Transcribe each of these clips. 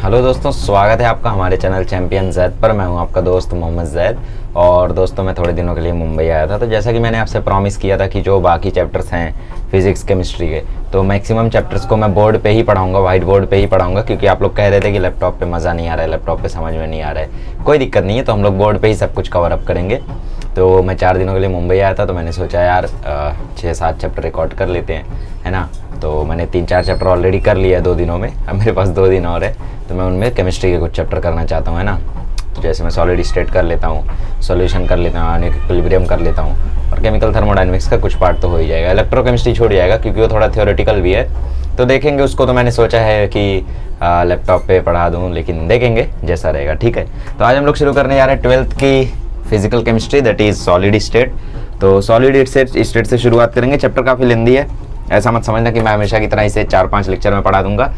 Hello दोस्तों, स्वागत है आपका हमारे चैनल चैंपियन जैद पर। मैं हूं आपका दोस्त मोहम्मद जैद। और दोस्तों, मैं थोड़े दिनों के लिए मुंबई आया था। तो जैसा कि मैंने आपसे प्रॉमिस किया था कि जो बाकी चैप्टर्स हैं फिजिक्स केमिस्ट्री के, तो मैक्सिमम चैप्टर्स को मैं बोर्ड पे ही पढ़ाऊंगा, वाइट बोर्ड पे ही पढ़ाऊंगा, क्योंकि आप लोग कह रहे थे कि लैपटॉप पे मज़ा नहीं आ रहा है, लैपटॉप पे समझ में नहीं आ रहा है। कोई दिक्कत नहीं है, तो हम लोग बोर्ड पे ही सब कुछ कवर अप करेंगे। तो मैं 4 दिनों के लिए मुंबई आया था, तो मैंने सोचा यार 6-7 चैप्टर रिकॉर्ड कर लेते हैं, है ना। तो मैंने 3-4 चैप्टर ऑलरेडी कर लिया है 2 दिनों में। अब मेरे पास 2 दिन और है, तो मैं उनमें केमिस्ट्री के कुछ चैप्टर करना चाहता हूँ, है ना। तो जैसे मैं सॉलिड स्टेट कर लेता हूँ, सॉल्यूशन कर लेता हूँ, इक्विलिब्रियम कर लेता हूँ, और केमिकल थर्मोडायनेमिक्स का कुछ पार्ट तो हो ही जाएगा। इलेक्ट्रोकेमिस्ट्री छूट जाएगा क्योंकि वो थोड़ा थ्योरेटिकल भी है, तो देखेंगे उसको। तो मैंने सोचा है कि लैपटॉप पे पढ़ा दूँ, लेकिन देखेंगे जैसा रहेगा, ठीक है। तो आज हम लोग शुरू करने जा रहे हैं 12th की physical chemistry, that is solid state. तो सॉलिड स्टेट से शुरुआत करेंगे। चैप्टर काफ़ी लेंदी है, ऐसा मत समझना कि मैं हमेशा की तरह इसे 4-5 लेक्चर में पढ़ा दूंगा।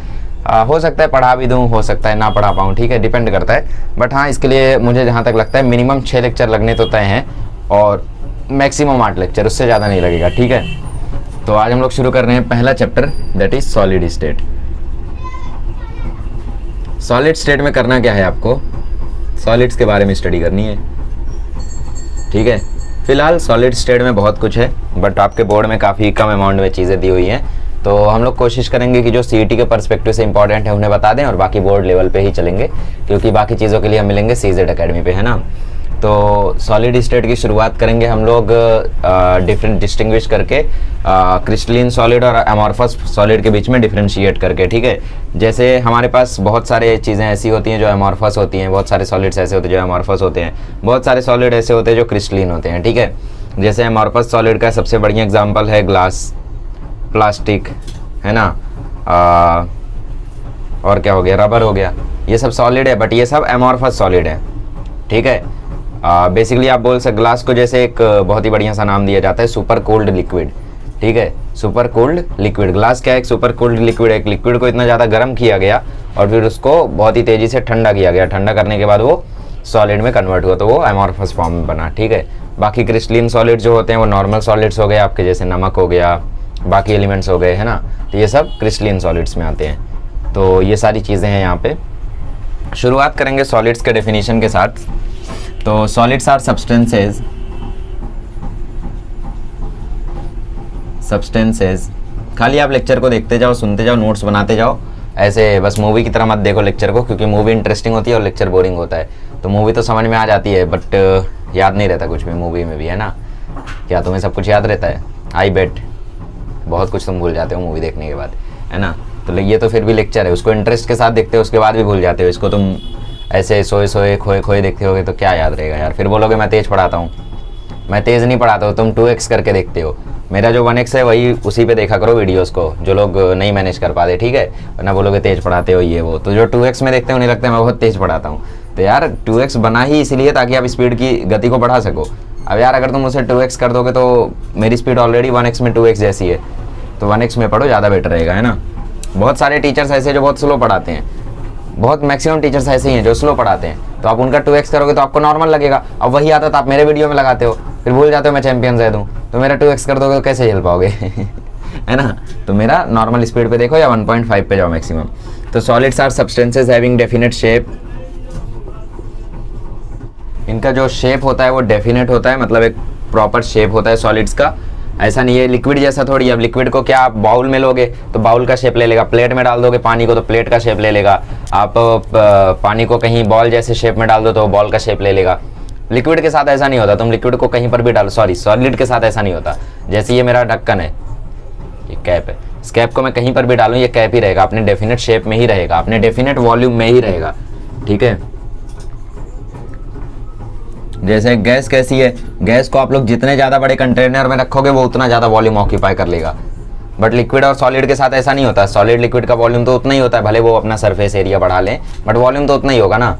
हो सकता है पढ़ा भी दूं, हो सकता है ना पढ़ा पाऊँ, ठीक है, डिपेंड करता है। बट हाँ, इसके लिए मुझे जहाँ तक लगता है मिनिमम 6 लेक्चर लगने तो तय हैं, और मैक्सिमम 8 लेक्चर, उससे ज़्यादा नहीं लगेगा, ठीक है। तो आज हम लोग शुरू कर रहे हैं पहला chapter, that is solid state. Solid state में करना क्या है, आपको सॉलिड्स के बारे में स्टडी करनी है, ठीक है। फिलहाल सॉलिड स्टेट में बहुत कुछ है, बट आपके बोर्ड में काफ़ी कम अमाउंट में चीज़ें दी हुई हैं। तो हम लोग कोशिश करेंगे कि जो सीईटी के पर्सपेक्टिव से इंपॉर्टेंट है उन्हें बता दें, और बाकी बोर्ड लेवल पे ही चलेंगे, क्योंकि बाकी चीज़ों के लिए हम मिलेंगे सीजेड अकेडमी पे, है ना। तो सॉलिड स्टेट की शुरुआत करेंगे हम लोग डिफरेंट डिस्टिंग्विश करके, क्रिस्टलिन सॉलिड और अमॉर्फस सॉलिड के बीच में डिफरेंशिएट करके, ठीक है। जैसे हमारे पास बहुत सारे चीज़ें ऐसी होती हैं जो अमॉर्फस होती हैं, बहुत सारे सॉलिड्स ऐसे होते हैं जो अमॉर्फस होते हैं, बहुत सारे सॉलिड ऐसे होते हैं जो क्रिस्टलिन होते हैं, ठीक है। जैसे अमॉर्फस सॉलिड का सबसे बढ़िया एग्जाम्पल है ग्लास, प्लास्टिक, है ना, और क्या हो गया, रबर हो गया। ये सब सॉलिड है, बट ये सब अमॉर्फस सॉलिड है, ठीक है। बेसिकली आप बोल सकते ग्लास को जैसे एक बहुत ही बढ़िया सा नाम दिया जाता है, सुपर कोल्ड लिक्विड, ठीक है। सुपर कोल्ड लिक्विड, ग्लास क्या है, एक सुपर कोल्ड लिक्विड है। एक लिक्विड को इतना ज़्यादा गर्म किया गया और फिर उसको बहुत ही तेज़ी से ठंडा किया गया, ठंडा करने के बाद वो सॉलिड में कन्वर्ट हुआ, तो वो अमॉर्फस फॉर्म में बना, ठीक है। बाकी क्रिस्टलिन सॉलिड जो होते हैं वो नॉर्मल सॉलिड्स हो गए आपके, जैसे नमक हो गया, बाकी एलिमेंट्स हो गए, है ना। तो ये सब क्रिस्टलिन सॉलिड्स में आते हैं। तो ये सारी चीज़ें हैं यहाँ पे। शुरुआत करेंगे सॉलिड्स के डेफिनेशन के साथ। तो सॉलिड्स आर सब्सटेंसेस खाली आप लेक्चर को देखते जाओ, सुनते जाओ, नोट्स बनाते जाओ, ऐसे बस मूवी की तरह मत देखो लेक्चर को, क्योंकि मूवी इंटरेस्टिंग होती है और लेक्चर बोरिंग होता है। तो मूवी तो समझ में आ जाती है, बट याद नहीं रहता कुछ भी मूवी में भी, है ना। क्या तुम्हें सब कुछ याद रहता है? आई बेट बहुत कुछ तुम भूल जाते हो मूवी देखने के बाद, है ना। तो ये तो फिर भी लेक्चर है, उसको इंटरेस्ट के साथ देखते हो, उसके बाद भी भूल जाते हो। इसको तुम ऐसे सोए खोए देखते होगे तो क्या याद रहेगा यार। फिर बोलोगे मैं तेज़ पढ़ाता हूँ। मैं तेज़ नहीं पढ़ाता हूँ, तुम 2x करके देखते हो। मेरा जो 1x है वही उसी पे देखा करो वीडियोस को, जो लोग नहीं मैनेज कर पाते, ठीक है। वरना बोलोगे तेज़ पढ़ाते हो ये वो। तो जो 2x में देखते हो उन्हें लगता है मैं बहुत तेज़ पढ़ाता हूँ। तो यार 2x बना ही इसलिए ताकि आप स्पीड की गति को बढ़ा सको। अब यार अगर तुम उसे 2x कर दोगे तो मेरी स्पीड ऑलरेडी 1x में 2x जैसी है, तो 1x में पढ़ो, ज़्यादा बेटर रहेगा, है ना। बहुत सारे टीचर्स ऐसे जो बहुत स्लो पढ़ाते हैं, बहुत मैक्सिमम टीचर्स ऐसे ही हैं जो स्लो पढ़ाते हैं। तो आप उनका 2x करोगे तो आपको नॉर्मल लगेगा। अब वही आदत आप मेरे वीडियो में लगाते हो, फिर भूल जाते हो मैं चैंपियन जैद हूँ। तो मेरा 2x कर दोगे तो कैसे झेल पाओगे है ना। तो मेरा नॉर्मल स्पीड पे देखो या 1.5 पे जाओ मैक्सिमम। तो solids are substances having definite shape. इनका जो शेप होता है वो डेफिनेट होता है, मतलब एक प्रॉपर शेप होता है सॉलिड्स का। ऐसा नहीं है लिक्विड जैसा थोड़ी। अब लिक्विड को क्या आप बाउल में लोगे तो बाउल का शेप ले लेगा, प्लेट में डाल दोगे पानी को तो प्लेट का शेप ले लेगा, आप पानी को कहीं बॉल जैसे शेप में डाल दो तो बॉल का शेप ले लेगा। लिक्विड के साथ ऐसा नहीं होता। तुम लिक्विड को कहीं पर भी डालो, सॉलिड के साथ ऐसा नहीं होता। जैसे ये मेरा ढक्कन है, ये कैप है, इस कैप को मैं कहीं पर भी डालूँ ये कैप ही रहेगा, अपने डेफिनेट शेप में ही रहेगा, अपने डेफिनेट वॉल्यूम में ही रहेगा, ठीक है। जैसे गैस कैसी है, गैस को आप लोग जितने ज़्यादा बड़े कंटेनर में रखोगे वो उतना ज़्यादा वॉल्यूम ऑक्यूपाई कर लेगा। बट लिक्विड और सॉलिड के साथ ऐसा नहीं होता। सॉलिड लिक्विड का वॉल्यूम तो उतना ही होता है, भले वो अपना सरफेस एरिया बढ़ा लें, बट वॉल्यूम तो उतना ही होगा ना।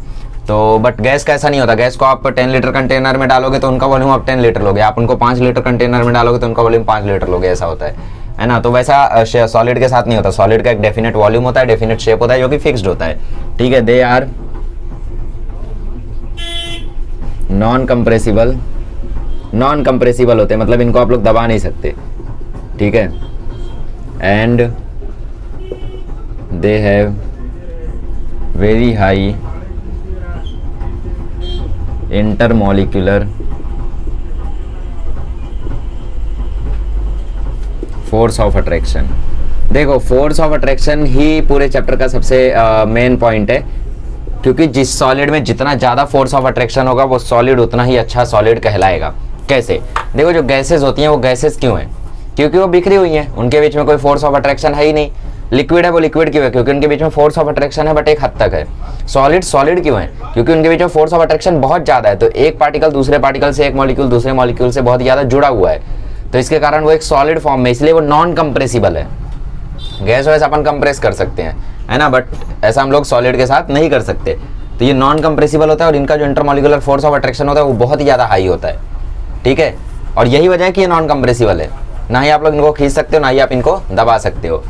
तो बट गैस का ऐसा नहीं होता। गैस को आप 10 लीटर कंटेनर में डालोगे तो उनका वॉल्यूम आप 10 लीटर लोगे, आप उनको 5 लीटर कंटेनर में डालोगे तो उनका वॉल्यूम 5 लीटर लोगे, ऐसा होता है ना। तो वैसा सॉलिड के साथ नहीं होता। सॉलिड का एक डेफिनेट वॉल्यूम होता है, डेफिनेट शेप होता है, जो कि फिक्स्ड होता है, ठीक है। दे आर नॉन कंप्रेसिबल होते हैं, मतलब इनको आप लोग दबा नहीं सकते, ठीक है। And they have very high intermolecular force of attraction. देखो फोर्स ऑफ अट्रैक्शन ही पूरे चैप्टर का सबसे मेन पॉइंट है, क्योंकि जिस सॉलिड में जितना ज़्यादा फोर्स ऑफ अट्रैक्शन होगा वो सॉलिड उतना ही अच्छा सॉलिड कहलाएगा। कैसे? देखो जो गैसेस होती हैं वो गैसेस क्यों हैं? क्योंकि वो बिखरी हुई हैं, उनके बीच में कोई फोर्स ऑफ अट्रैक्शन है ही नहीं। लिक्विड है वो लिक्विड क्यों है? क्योंकि उनके बीच में फोर्स ऑफ अट्रैक्शन है बट एक हद तक है। सॉलिड सॉलिड क्यों है? क्योंकि उनके बीच में फोर्स ऑफ अट्रैक्शन बहुत ज़्यादा है। तो एक पार्टिकल दूसरे पार्टिकल से, एक मॉलिक्यूल दूसरे मॉलिक्यूल से बहुत ज़्यादा जुड़ा हुआ है, तो इसके कारण वो एक सॉलिड फॉर्म में, इसलिए वो नॉन कंप्रेसिबल है। गैस वैसे अपन कंप्रेस कर सकते हैं, है ना, बट ऐसा हम लोग सॉलिड के साथ नहीं कर सकते। तो ये नॉन कंप्रेसिबल होता है और इनका जो इंटरमॉलिक्यूलर फोर्स ऑफ अट्रैक्शन होता है वो बहुत ही ज़्यादा हाई होता है। ठीक है, और यही वजह है कि ये नॉन कंप्रेसिबल है। ना ही आप लोग इनको खींच सकते हो, ना ही आप इनको दबा सकते हो।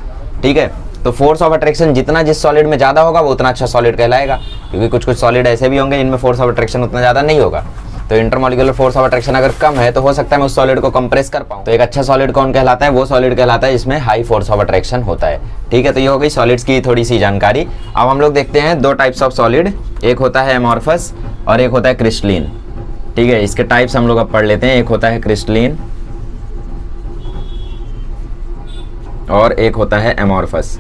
ठीक है, तो फोर्स ऑफ अट्रैक्शन जितना जिस सॉलिड में ज़्यादा होगा वो उतना अच्छा सॉलिड कहलाएगा, क्योंकि कुछ कुछ सॉलिड ऐसे भी होंगे इनमें फोर्स ऑफ अट्रैक्शन उतना ज़्यादा नहीं होगा। तो इंटरमॉलिक्यूलर फोर्स ऑफ अट्रैक्शन अगर कम है तो हो सकता है मैं उस सॉलिड को कंप्रेस कर पाऊँ। तो एक अच्छा सॉलिड कौन कहलाता है? वो सॉलिड कहलाता है जिसमें हाई फोर्स ऑफ अट्रैक्शन होता है। ठीक है, तो ये हो गई सॉलिड्स की थोड़ी सी जानकारी। अब हम लोग देखते हैं दो टाइप्स ऑफ सॉलिड, एक होता है एमॉर्फस और एक होता है क्रिस्टलीन। ठीक है, इसके टाइप्स हम लोग अब पढ़ लेते हैं। एक होता है क्रिस्टलीन और एक होता है एमॉर्फस।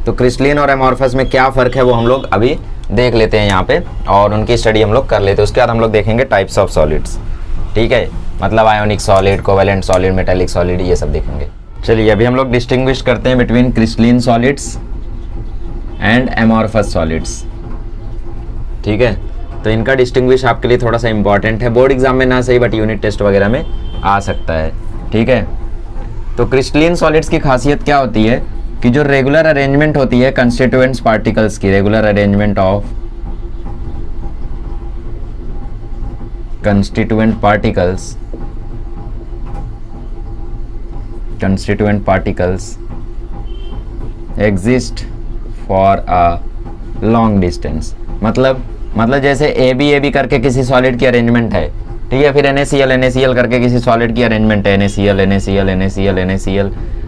तो क्रिस्टलीन और एमॉर्फस में क्या फ़र्क है वो हम लोग अभी देख लेते हैं यहाँ पे, और उनकी स्टडी हम लोग कर लेते हैं। उसके बाद हम लोग देखेंगे टाइप्स ऑफ सॉलिड्स। ठीक है, मतलब ionic solid, covalent solid, metallic solid, ये सब देखेंगे। चलिए अभी हम लोग डिस्टिंग्विश करते हैं between crystalline solids and amorphous solids. ठीक है, तो इनका डिस्टिंग्विश आपके लिए थोड़ा सा इंपॉर्टेंट है, बोर्ड एग्जाम में ना सही बट यूनिट टेस्ट वगैरह में आ सकता है। ठीक है, तो क्रिस्टलीन सॉलिड्स की खासियत क्या होती है कि जो रेगुलर अरेंजमेंट होती है कंस्टिट्यूएंट्स पार्टिकल्स की, regular arrangement of constituent particles exist for a long distance. मतलब जैसे ए बी करके किसी सॉलिड की अरेंजमेंट है, ठीक है, फिर NaCl करके किसी सॉलिड की अरेंजमेंट है, NaCl,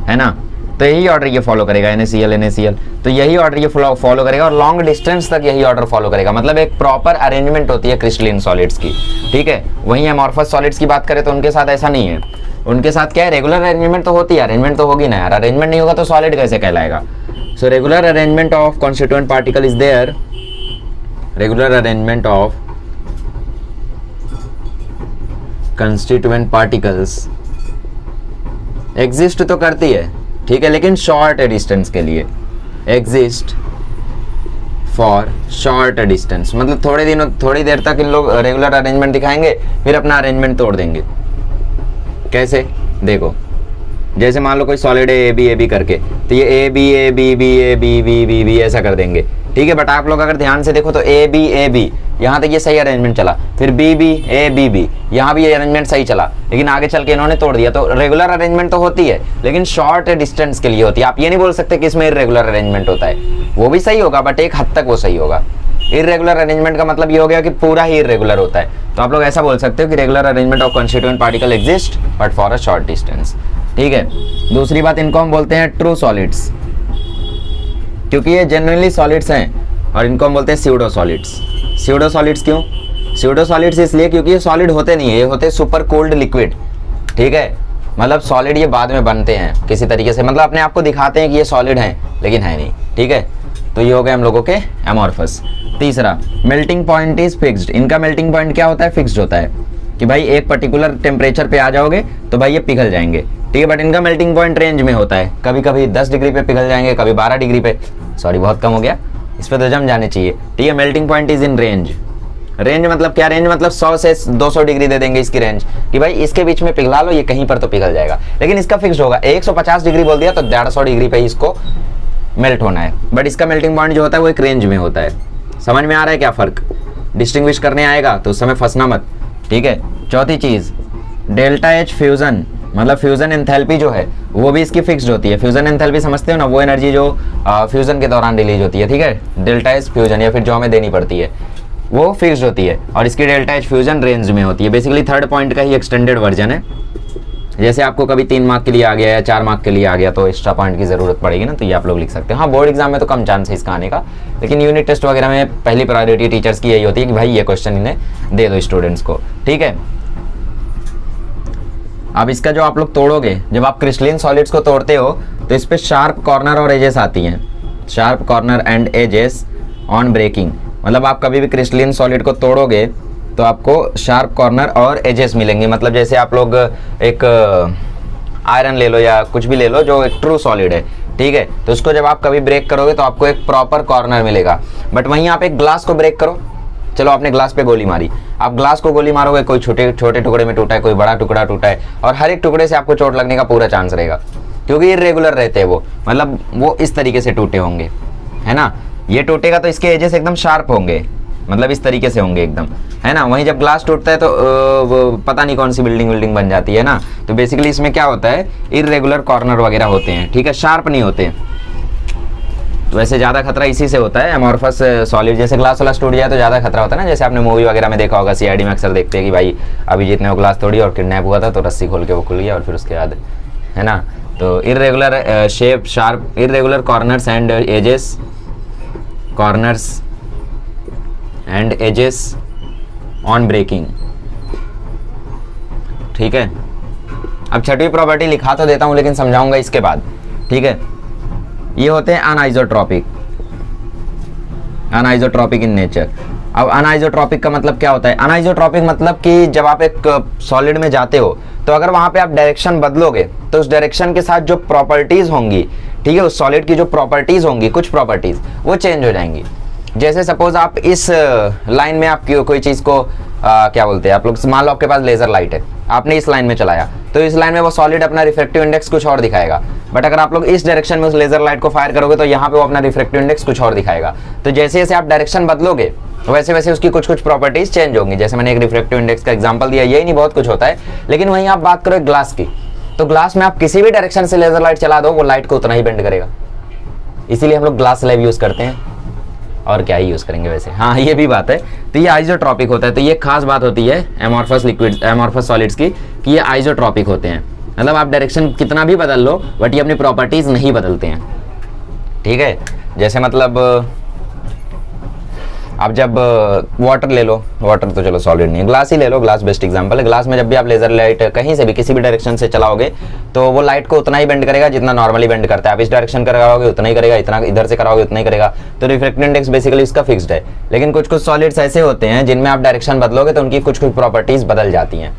है ना, तो यही ऑर्डर ये फॉलो करेगा, NaCl, तो यही ऑर्डर ये फॉलो करेगा और लॉन्ग डिस्टेंस तक यही ऑर्डर फॉलो करेगा। मतलब एक प्रॉपर अरेंजमेंट होती है क्रिस्टलीन सॉलिड्स की। ठीक है, वहीं एमॉर्फस सॉलिड्स की बात करें तो उनके साथ ऐसा नहीं है। उनके साथ क्या है, रेगुलर अरेंजमेंट तो होती है, अरेंजमेंट तो होगी ना यार, अरेंजमेंट नहीं होगा तो सॉलिड कैसे कहलाएगा। So regular arrangement of constituent particle is there, regular arrangement of constituent particles exist तो करती है, ठीक है, लेकिन शॉर्ट डिस्टेंस के लिए, एग्जिस्ट फॉर शॉर्ट डिस्टेंस। मतलब थोड़ी देर तक इन लोग रेगुलर अरेंजमेंट दिखाएंगे फिर अपना अरेंजमेंट तोड़ देंगे। कैसे? देखो, जैसे मान लो कोई सॉलिड है ए बी करके, तो ये ए बी ऐसा कर देंगे। ठीक है, बट आप लोग अगर ध्यान से देखो तो ए बी यहाँ तक ये सही अरेंजमेंट चला, फिर बी यहाँ भी ये अरेंजमेंट सही चला, लेकिन आगे चल के इन्होंने तोड़ दिया। तो रेगुलर अरेंजमेंट तो होती है लेकिन शॉर्ट डिस्टेंस के लिए होती है। आप ये नहीं बोल सकते कि इसमें इर्रेगुलर अरेंजमेंट होता है, वो भी सही होगा बट एक हद तक वो सही होगा। इर्रेगुलर अरेंजमेंट का मतलब ये हो गया कि पूरा ही इर्रेगुलर होता है। तो आप लोग ऐसा बोल सकते हो कि regular arrangement of constituent particle exist but for a short distance. ठीक है, दूसरी बात, इनको हम बोलते हैं ट्रू सॉलिड्स, क्योंकि ये जेन्युइनली सॉलिड्स हैं, और इनको हम बोलते हैं स्यूडो सॉलिड्स। स्यूडो सॉलिड्स क्यों? स्यूडो सॉलिड्स इसलिए क्योंकि ये सॉलिड होते नहीं है, ये होते सुपर कोल्ड लिक्विड। ठीक है, मतलब सॉलिड ये बाद में बनते हैं किसी तरीके से, मतलब अपने आप को दिखाते हैं कि ये सॉलिड हैं लेकिन है नहीं। ठीक है, तो ये हो गए हम लोगों के एमॉर्फस। तीसरा, मेल्टिंग पॉइंट इज फिक्स्ड। इनका मेल्टिंग पॉइंट क्या होता है? फिक्स्ड होता है कि भाई एक पर्टिकुलर टेम्परेचर पे आ जाओगे तो भाई ये पिघल जाएंगे। ठीक है, बट इनका मेल्टिंग पॉइंट रेंज में होता है, कभी कभी 10 डिग्री पे पिघल जाएंगे, कभी 12 डिग्री पे, सॉरी बहुत कम हो गया, इस पर तो जम जाने चाहिए। ठीक है, melting point is in range. Range मतलब क्या? रेंज मतलब 100 से 200 डिग्री दे देंगे इसकी रेंज, कि भाई इसके बीच में पिघला लो, ये कहीं पर तो पिघल जाएगा। लेकिन इसका फिक्स होगा, 150 डिग्री बोल दिया तो 150 डिग्री पे ही इसको मेल्ट होना है, बट इसका मेल्टिंग पॉइंट जो होता है वो एक रेंज में होता है। समझ में आ रहा है क्या फ़र्क? डिस्टिंग्विश करने आएगा तो उस समय फंसना मत। ठीक है, चौथी चीज़, डेल्टा एच फ्यूज़न, मतलब फ्यूज़न एंथैल्पी जो है वो भी इसकी फिक्स्ड होती है। फ्यूज़न एंथैल्पी समझते हो ना, वो एनर्जी जो फ्यूज़न के दौरान रिलीज होती है। ठीक है, डेल्टा एच फ्यूज़न, या फिर जो हमें देनी पड़ती है वो फिक्स्ड होती है, और इसकी डेल्टा एच फ्यूज़न रेंज में होती है। बेसिकली थर्ड पॉइंट का ही एक्सटेंडेड वर्जन है। जैसे आपको कभी 3 मार्क के लिए आ गया या 4 मार्क के लिए आ गया तो एक्स्ट्रा पॉइंट की जरूरत पड़ेगी ना, तो ये आप लोग लिख सकते हो। हाँ, बोर्ड एग्जाम में तो कम चांस है इसका आने का, लेकिन यूनिट टेस्ट वगैरह में पहली प्रायोरिटी टीचर्स की यही होती है कि भाई ये क्वेश्चन इन्हें दे दो स्टूडेंट्स को, ठीक है। अब इसका जो आप लोग तोड़ोगे, जब आप क्रिस्टलिन सॉलिड्स को तोड़ते हो तो इस पर शार्प कॉर्नर और एजेस आती हैं, sharp corner and edges on breaking. मतलब आप कभी भी क्रिस्टलिन सॉलिड को तोड़ोगे तो आपको शार्प कॉर्नर और एजेस मिलेंगे। मतलब जैसे आप लोग एक आयरन ले लो या कुछ भी ले लो जो एक ट्रू सॉलिड है, ठीक है, तो उसको जब आप कभी ब्रेक करोगे तो आपको एक प्रॉपर कॉर्नर मिलेगा। बट वहीं आप एक ग्लास को ब्रेक करो, चलो आपने ग्लास पे गोली मारी, आप ग्लास को गोली मारोगे, कोई छोटे छोटे टुकड़े में टूटा है, कोई बड़ा टुकड़ा टूटा है, और हर एक टुकड़े से आपको चोट लगने का पूरा चांस रहेगा, क्योंकि इर्रेगुलर रहते हैं वो, मतलब वो इस तरीके से टूटे होंगे, है ना। ये टूटेगा तो इसके एजेस एकदम शार्प होंगे, मतलब इस तरीके से होंगे एकदम, है ना। वहीं जब ग्लास टूटता है तो वो पता नहीं कौन सी बिल्डिंग बन जाती है ना। तो बेसिकली इसमें क्या होता है, इर्रेगुलर कॉर्नर वगैरह होते हैं, ठीक है, शार्प नहीं होते। तो वैसे ज़्यादा खतरा इसी से होता है, एमॉर्फस सॉलिड जैसे ग्लास वाला टूट जाए तो ज़्यादा खतरा होता है ना। जैसे आपने मूवी वगैरह में देखा होगा, सीआईडी में अक्सर देखते हैं कि भाई अभिजीत ने वो ग्लास तोड़ी और किडनैप हुआ था तो रस्सी खोल के वो खुल गया और फिर उसके बाद, है ना। तो irregular shape, sharp, irregular corners and edges, corners and edges on breaking, ठीक है। अब छठवीं प्रॉपर्टी लिखा तो देता हूं लेकिन समझाऊंगा इसके बाद, ठीक है। ये होते हैं अनआइसोट्रॉपिक, अनआइसोट्रॉपिक इन नेचर। अब अनआइसोट्रॉपिक का मतलब क्या होता है? अनआइसोट्रॉपिक मतलब कि जब आप एक सॉलिड में जाते हो तो अगर वहां पे आप डायरेक्शन बदलोगे तो उस डायरेक्शन के साथ जो प्रॉपर्टीज होंगी, ठीक है, उस सॉलिड की जो प्रॉपर्टीज होंगी, कुछ प्रॉपर्टीज वो चेंज हो जाएंगी। जैसे सपोज आप इस लाइन में आप कोई चीज को क्या बोलते हैं आप लोग, मान लो आपके पास लेजर लाइट है, आपने इस लाइन में चलाया तो इस लाइन में वो सॉलिड अपना रिफ्रैक्टिव इंडेक्स कुछ और दिखाएगा। बट अगर आप लोग इस डायरेक्शन में उस लेजर लाइट को फायर करोगे तो यहाँ पे वो अपना रिफ्रैक्टिव इंडेक्स कुछ और दिखाएगा। तो जैसे जैसे आप डायरेक्शन बदलोगे वैसे वैसे उसकी कुछ कुछ प्रॉपर्टीज चेंज होंगी। जैसे मैंने एक रिफ्रैक्टिव इंडेक्स का एग्जांपल दिया, यही नहीं बहुत कुछ होता है। लेकिन वहीं आप बात करो ग्लास की, तो ग्लास में आप किसी भी डायरेक्शन से लेजर लाइट चला दो वो लाइट को उतना ही बेंड करेगा, इसीलिए हम लोग ग्लास स्लैब यूज करते हैं, और क्या ही यूज करेंगे वैसे। हाँ, ये भी बात है। तो ये आइसोट्रॉपिक होता है, तो ये खास बात होती है एमॉर्फस लिक्विड, एमॉर्फस सॉलिड्स की, कि ये आइसोट्रॉपिक होते हैं। मतलब आप डायरेक्शन कितना भी बदल लो बट ये अपनी प्रॉपर्टीज नहीं बदलते हैं, ठीक है। जैसे मतलब आप जब वाटर ले लो, वाटर तो चलो सॉलिड नहीं है, ग्लास ही ले लो, ग्लास बेस्ट एग्जांपल है। ग्लास में जब भी आप लेजर लाइट कहीं से भी किसी भी डायरेक्शन से चलाओगे तो वो लाइट को उतना ही बेंड करेगा जितना नॉर्मली बेंड करता है। आप इस डायरेक्शन कराओगे उतना ही करेगा, इतना इधर से कराओगे उतना ही करेगा। तो रिफ्रैक्टिव इंडेक्स बेसिकली इसका फिक्स्ड है। लेकिन कुछ कुछ सॉलिड्स ऐसे होते हैं जिनमें आप डायरेक्शन बदलोगे तो उनकी कुछ कुछ प्रॉपर्टीज बदल जाती हैं,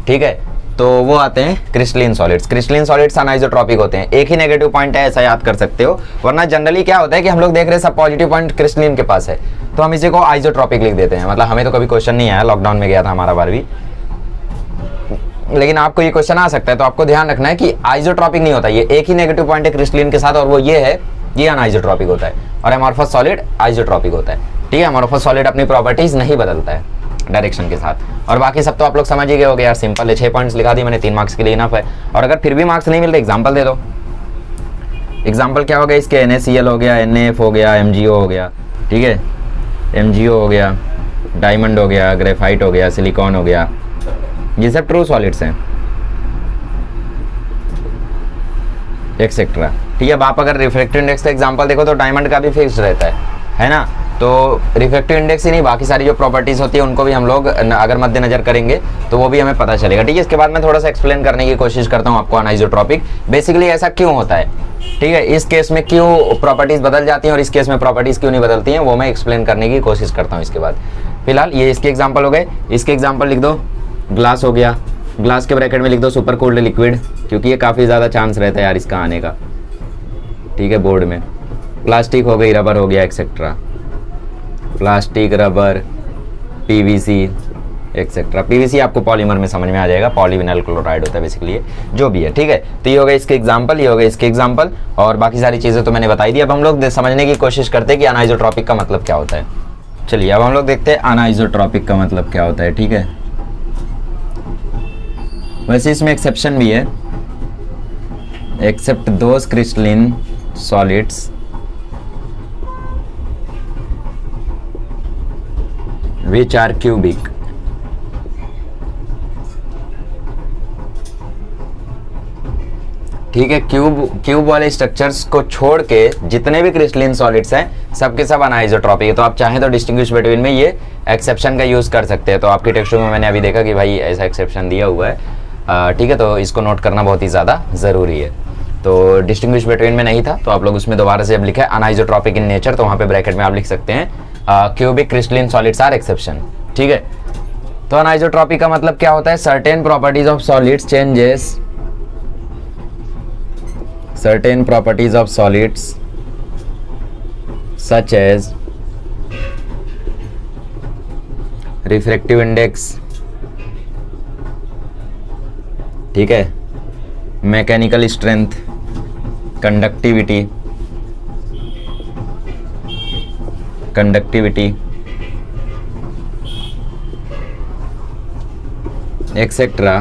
ठीक है। तो वो आते हैं क्रिस्टलिन सॉलिड्स। क्रिस्टलिन सॉलिड्स अनआइसोट्रॉपिक होते हैं। एक ही नेगेटिव पॉइंट है, ऐसा याद कर सकते हो, वरना जनरली क्या होता है कि हम लोग देख रहे हैं सब पॉजिटिव पॉइंट क्रिस्टलिन के पास है तो हम इसी को आइसोट्रॉपिक लिख देते हैं। मतलब हमें तो कभी क्वेश्चन नहीं आया, लॉकडाउन में गया था हमारा 12वीं, लेकिन आपको ये क्वेश्चन आ सकता है। तो आपको ध्यान रखना है कि आइसोट्रॉपिक नहीं होता, ये एक ही नेगेटिव पॉइंट है क्रिस्टलिन के साथ और वो ये है, ये अनआइसोट्रॉपिक होता है। और एमॉर्फस सॉलिड आइसोट्रॉपिक होता है, ठीक है। एमॉर्फस सॉलिड अपनी प्रॉपर्टीज नहीं बदलता है डायरेक्शन के साथ। और बाकी सब तो आप लोग समझ ही गए होगे यार, सिंपल है। 6 पॉइंट्स लिखा दी मैंने, 3 मार्क्स के लिए इनफ है। और अगर फिर भी मार्क्स नहीं मिलते एग्जांपल दे दो। एग्जांपल क्या हो गया इसके? NaCl हो गया, NaF हो गया, MgO हो गया, ठीक है, MgO हो गया, डायमंड हो गया, ग्रेफाइट हो गया, सिलिकॉन हो गया, ये सब ट्रू सॉलिड्स हैं, एक्सेट्रा, ठीक है। अब आप अगर रिफ्रैक्टिव इंडेक्स का एग्जांपल देखो तो डायमंड का भी फिक्स्ड रहता है ना। तो रिफ्रैक्टिव इंडेक्स ही नहीं, बाकी सारी जो प्रॉपर्टीज होती है उनको भी हम लोग अगर मद्देनजर करेंगे तो वो भी हमें पता चलेगा, ठीक है। इसके बाद मैं थोड़ा सा एक्सप्लेन करने की कोशिश करता हूँ आपको अनआइसोट्रॉपिक बेसिकली ऐसा क्यों होता है, ठीक है। इस केस में क्यों प्रॉपर्टीज बदल जाती हैं और इस केस में प्रॉपर्टीज क्यों नहीं बदलती हैं वो मैं एक्सप्लेन करने की कोशिश करता हूँ इसके बाद। फिलहाल ये इसके एग्जाम्पल हो गए। इसके एग्जाम्पल लिख दो, ग्लास हो गया, ग्लास के ब्रैकेट में लिख दो सुपर कोल्ड लिक्विड, क्योंकि ये काफ़ी ज़्यादा चांस रहता है यार इसका आने का, ठीक है, बोर्ड में। प्लास्टिक हो गई, रबर हो गया, etcetera, plastic, rubber, PVC etcetera. PVC आपको पॉलीमर में समझ में आ जाएगा, पॉलीविनाइल क्लोराइड होता है बेसिकली, ये जो भी है, ठीक है। तो ये हो गए इसके एग्जांपल, ये हो गए इसके एग्जांपल, और बाकी सारी चीज़ें तो मैंने बताई दी। अब हम लोग समझने की कोशिश करते हैं कि अनआइसोट्रॉपिक का मतलब क्या होता है। चलिए अब हम लोग देखते हैं अनआइसोट्रॉपिक का मतलब क्या होता है, ठीक है। वैसे इसमें एक्सेप्शन भी है, except those crystalline solids which are cubic, ठीक है, क्यूब वाले स्ट्रक्चर्स को छोड़ के जितने भी क्रिस्टलिन सॉलिड्स हैं सबके सब अनाइजोट्रॉपिक है। तो आप चाहें तो डिस्टिंग्विश बिटवीन में ये एक्सेप्शन का यूज़ कर सकते हैं। तो आपकी टेक्स्ट में मैंने अभी देखा कि भाई ऐसा एक्सेप्शन दिया हुआ है, ठीक है, तो इसको नोट करना बहुत ही ज़्यादा ज़रूरी है। तो डिस्टिंग्विश बिटवीन में नहीं था, तो आप लोग उसमें दोबारा से अब लिखा है अनाइजोट्रॉपिक इन नेचर, तो वहाँ पे ब्रैकेट में आप लिख सकते हैं cubic crystalline solids are exception. ठीक है, तो अनाइजोट्रॉपिक का मतलब क्या होता है? Certain properties of solids changes, certain properties of solids such as refractive index, ठीक है, mechanical strength, conductivity, etcetera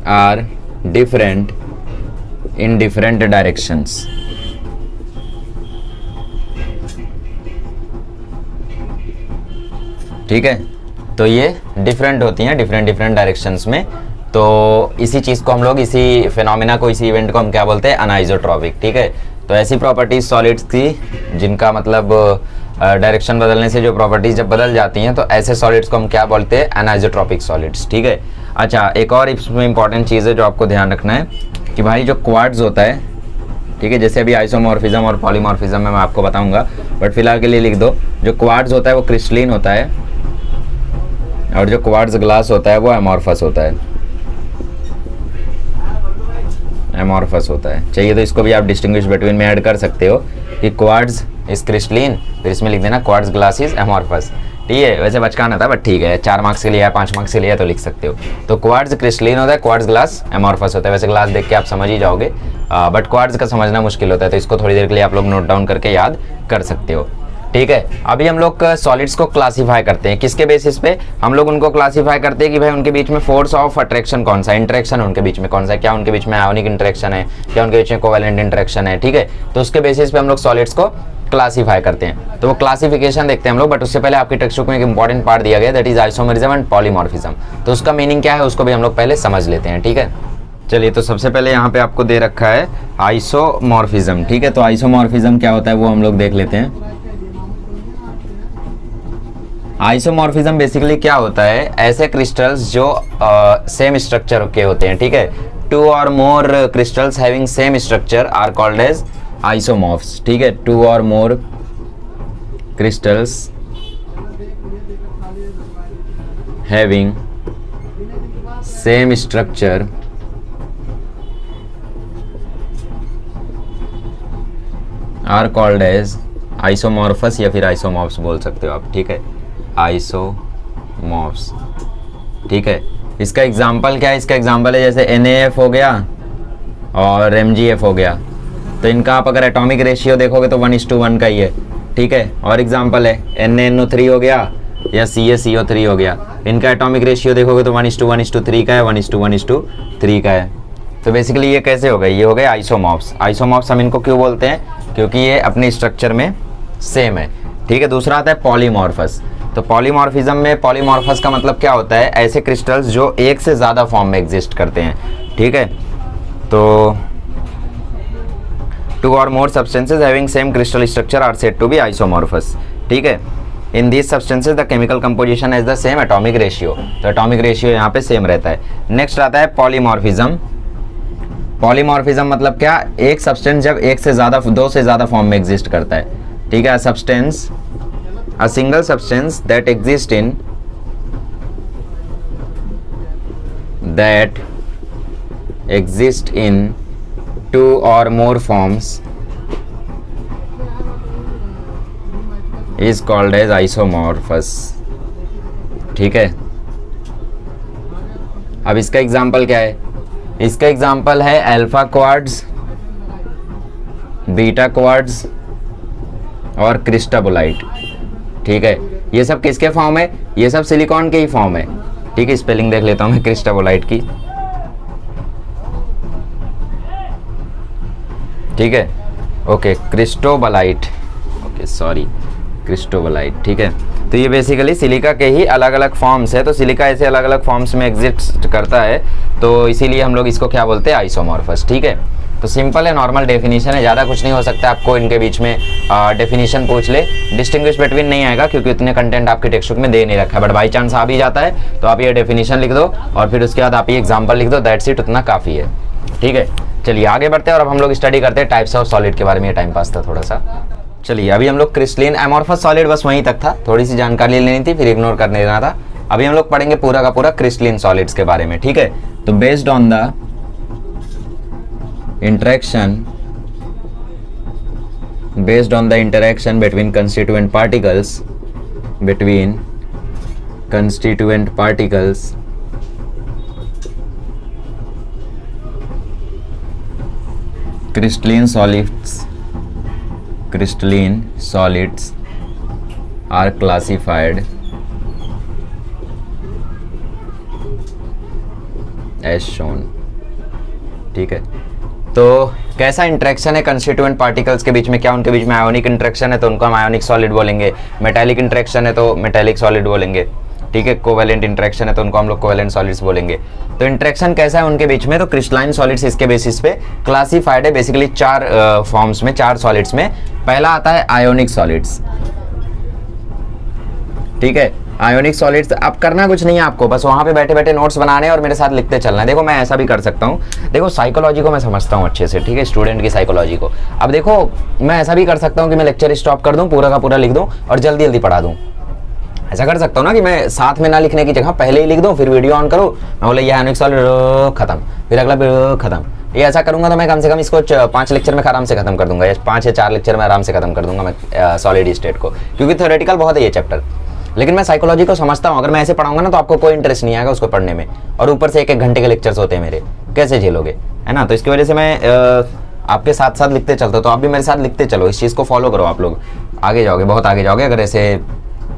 are different in different directions. ठीक है, तो ये डिफरेंट होती हैं डिफरेंट डायरेक्शंस में। तो इसी चीज़ को हम लोग, इसी फिनोमिना को, इसी इवेंट को हम क्या बोलते हैं? अनाइजोट्रॉपिक। ठीक है, तो ऐसी प्रॉपर्टीज सॉलिड्स की जिनका मतलब डायरेक्शन बदलने से जो प्रॉपर्टीज जब बदल जाती हैं, तो ऐसे सॉलिड्स को हम क्या बोलते हैं? अनाइजोट्रॉपिक सॉलिड्स। ठीक है, अच्छा, एक और इसमें इंपॉर्टेंट चीज़ है जो आपको ध्यान रखना है कि भाई जो क्वार्ट्ज होता है, ठीक है, जैसे अभी आइसोमॉर्फिज्म और पॉलीमॉर्फिज्म में मैं आपको बताऊंगा, बट फिलहाल के लिए लिख दो, जो क्वार्ट्ज होता है वो क्रिस्टलिन होता है और जो क्वार्ट्ज ग्लास होता है वो एमॉर्फस होता है, एमॉर्फस होता है। चाहिए तो इसको भी आप डिस्टिंग्विश बिटवीन में ऐड कर सकते हो कि क्वार्ट्ज इज क्रिस्टलिन, फिर इसमें लिख देना क्वार्ट्ज ग्लास इज एमॉर्फस। ठीक है, वैसे बचकाना था बट ठीक है, 4 मार्क्स के लिए या 5 मार्क्स के लिए तो लिख सकते हो। तो क्वार्ट्ज क्रिस्टलिन होता है, क्वार्ट्ज ग्लास एमॉर्फस होता है। वैसे ग्लास देख के आप समझ ही जाओगे, बट क्वार्ट्ज का समझना मुश्किल होता है, तो इसको थोड़ी देर के लिए आप लोग नोट डाउन करके याद कर सकते हो। ठीक है, अभी हम लोग सॉलिड्स को क्लासीफाई करते हैं। किसके बेसिस पे हम लोग उनको क्लासीफाई करते हैं? कि भाई उनके बीच में फोर्स ऑफ अट्रैक्शन कौन सा है, इंटरेक्शन उनके बीच में कौन सा है, क्या उनके बीच में आयोनिक इंटरेक्शन है, क्या उनके बीच में कोवैलेंट इंटरेक्शन है। ठीक है, तो उसके बेसिस पे हम लोग सॉलिड्स को क्लासीफाई करते हैं। तो वो क्लासिफिकेशन देखते हैं हम लोग, बट उससे पहले आपके टेक्स्ट बुक में एक इंपॉर्टेंट पार्ट दिया गया, that is isomerism and polymorphism. तो उसका मीनिंग क्या है उसको भी हम लोग पहले समझ लेते हैं। ठीक है, चलिए, तो सबसे पहले यहाँ पे आपको दे रखा है आइसोमॉर्फिज्म। ठीक है, तो आइसोमॉर्फिज्म क्या होता है वो हम लोग देख लेते हैं। आइसोमॉर्फिज्म बेसिकली क्या होता है? ऐसे क्रिस्टल्स जो सेम स्ट्रक्चर के होते हैं। ठीक है, 2 और more crystals having same structure are called as isomorphs. ठीक है, 2 और more crystals having same structure are called as isomorphs, या फिर आइसोमॉर्फ्स बोल सकते हो आप। ठीक है, आइसोमॉर्फ्स। ठीक है, इसका एग्जाम्पल क्या है? इसका एग्जाम्पल है जैसे NaF हो गया और MgF हो गया, तो इनका आप अगर एटॉमिक रेशियो देखोगे तो 1:1 का ही है। ठीक है, और एग्जाम्पल है NaNO3 हो गया या CaCO3 हो गया, इनका एटॉमिक रेशियो देखोगे तो 1:1:3 का है, 1:1:3 का है। तो बेसिकली ये कैसे हो गए? ये हो गए आइसोमॉर्फ्स। आइसोमॉर्फ्स हम इनको क्यों बोलते हैं? क्योंकि ये अपने स्ट्रक्चर में सेम है। ठीक है, दूसरा आता है पॉलीमॉर्फस। तो पॉलीमॉर्फिज्म में पॉलीमॉर्फस का मतलब क्या होता है? ऐसे क्रिस्टल्स जो एक से ज़्यादा फॉर्म में एग्जिस्ट करते हैं। ठीक है, तो 2 or more substances having same crystal structure are said to be isomorphous. ठीक है, in these substances the chemical composition has the same atomic ratio. तो atomic ratio यहाँ पे सेम रहता है। नेक्स्ट आता है पॉलीमॉर्फिज्म। पॉलीमॉर्फिज्म मतलब क्या? एक सब्सटेंस जब एक से ज़्यादा, 2 से ज़्यादा फॉर्म में एग्जिस्ट करता है। ठीक है, substance, a single substance that exist in 2 or more forms is called as isomorphous. ठीक है, अब इसका एग्जाम्पल क्या है? इसका एग्जाम्पल है अल्फा क्वार्ट्ज, बीटा क्वार्ट्ज और क्रिस्टाबोलाइट। ठीक है, ये सब किसके फॉर्म है? ये सब सिलिकॉन के ही फॉर्म है। ठीक है, स्पेलिंग देख लेता हूं मैं क्रिस्टाबोलाइट की। ठीक है, ओके, क्रिस्टोबलाइट, ओके सॉरी, क्रिस्टोबलाइट। ठीक है, तो ये बेसिकली सिलिका के ही अलग अलग फॉर्म्स है। तो सिलिका ऐसे अलग अलग फॉर्म्स में एग्जिस्ट करता है, तो इसीलिए हम लोग इसको क्या बोलते हैं? आइसोमॉर्फस। ठीक है, तो सिंपल है, नॉर्मल डेफिनेशन है, ज़्यादा कुछ नहीं हो सकता। आपको इनके बीच में डेफिनेशन पूछ ले, डिस्टिंग्विश बिटवीन नहीं आएगा क्योंकि इतने कंटेंट आपके टेक्स्ट बुक में दे नहीं रखा है, बट बाई चांस आ भी जाता है तो आप ये डेफिनेशन लिख दो और फिर उसके बाद आप ये एग्जाम्पल लिख दो, दैट्स इट, उतना काफ़ी है। ठीक है, चलिए आगे बढ़ते हैं और अब हम लोग स्टडी करते हैं टाइप्स ऑफ सॉलिड के बारे में। ये टाइम पास था थोड़ा सा। चलिए अभी हम लोग क्रिस्टलिन एमोर्फस सॉलिड बस वहीं तक था, थोड़ी सी जानकारी लेनी थी फिर इग्नोर करने देना था। अभी हम लोग पढ़ेंगे पूरा का पूरा क्रिस्टलिन सॉलिड्स के बारे में। ठीक है, तो based on the interaction between constituent particles crystalline solids are classified as shown। ठीक है, तो कैसा इंटरेक्शन है कंस्टिट्यूएंट पार्टिकल्स के बीच में, क्या उनके बीच में आयोनिक इंटरेक्शन है तो उनको हम आयोनिक सॉलिड बोलेंगे, मेटालिक इंटरेक्शन है तो मेटालिक सॉलिड बोलेंगे। ठीक है, कोवेलेंट इंटरेक्शन है तो उनको हम लोग कोवेलेंट सॉलिड्स बोलेंगे। तो इंटरेक्शन कैसा है उनके बीच में, तो क्रिस्टलाइन सॉलिड्स इसके बेसिस पे क्लासिफाइड है बेसिकली 4 फॉर्म्स में, 4 सॉलिड्स में। पहला आता है आयोनिक सॉलिड्स। ठीक है, आयोनिक सॉलिड्स, अब करना कुछ नहीं है आपको, बस वहाँ पे बैठे बैठे नोट्स बनाने और मेरे साथ लिखते चलना है। देखो मैं ऐसा भी कर सकता हूँ, देखो साइकोलॉजी को मैं समझता हूँ अच्छे से, ठीक है, स्टूडेंट की साइकोलॉजी को। अब देखो मैं ऐसा भी कर सकता हूँ कि मैं लेक्चर स्टॉप कर दूँ, पूरा का पूरा लिख दूँ और जल्दी जल्दी पढ़ा दूँ। ऐसा कर सकता हूँ ना कि मैं साथ में ना लिखने की जगह पहले ही लिख दूँ, फिर वीडियो ऑन करूँ, मैं बोले ये आयोनिक सॉलिड खत्म, फिर अगला खत्म। ये ऐसा करूँगा तो मैं कम से कम इसको 5 लेक्चर में आराम से खत्म कर दूंगा, या 5 या 4 लेक्चर में आराम से खत्म कर दूंगा मैं सॉलिड स्टेट को, क्योंकि थ्योरेटिकल बहुत है ये चैप्टर। लेकिन मैं साइकोलॉजी को समझता हूँ, अगर मैं ऐसे पढ़ाऊंगा ना तो आपको कोई इंटरेस्ट नहीं आएगा उसको पढ़ने में, और ऊपर से 1-1 घंटे के लेक्चर्स होते हैं मेरे, कैसे झेलोगे, है ना। तो इसकी वजह से मैं आपके साथ साथ लिखते चलता हूँ, तो आप भी मेरे साथ लिखते चलो, इस चीज़ को फॉलो करो, आप लोग आगे जाओगे, बहुत आगे जाओगे अगर ऐसे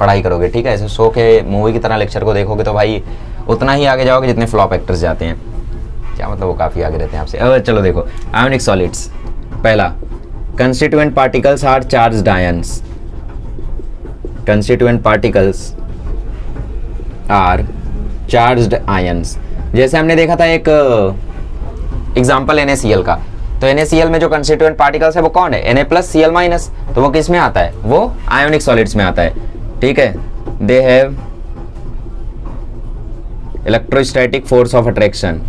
पढ़ाई करोगे। ठीक है, ऐसे शो के मूवी की तरह लेक्चर को देखोगे तो भाई उतना ही आगे जाओगे जितने फ्लॉप एक्टर्स जाते हैं। क्या मतलब, वो काफ़ी आगे रहते हैं आपसे। चलो देखो आयोनिक सॉलिड्स, पहला constituent particles are charged ions. Constituent particles are charged ions. जैसे हमने देखा था एक एग्जाम्पल NaCl का, तो NaCl में जो कंस्टिट्यूएंट पार्टिकल्स है वो कौन है, Na+Cl-, तो वो किस में आता है, वो आयोनिक सॉलिड्स में आता है। ठीक है, they have electrostatic force of attraction.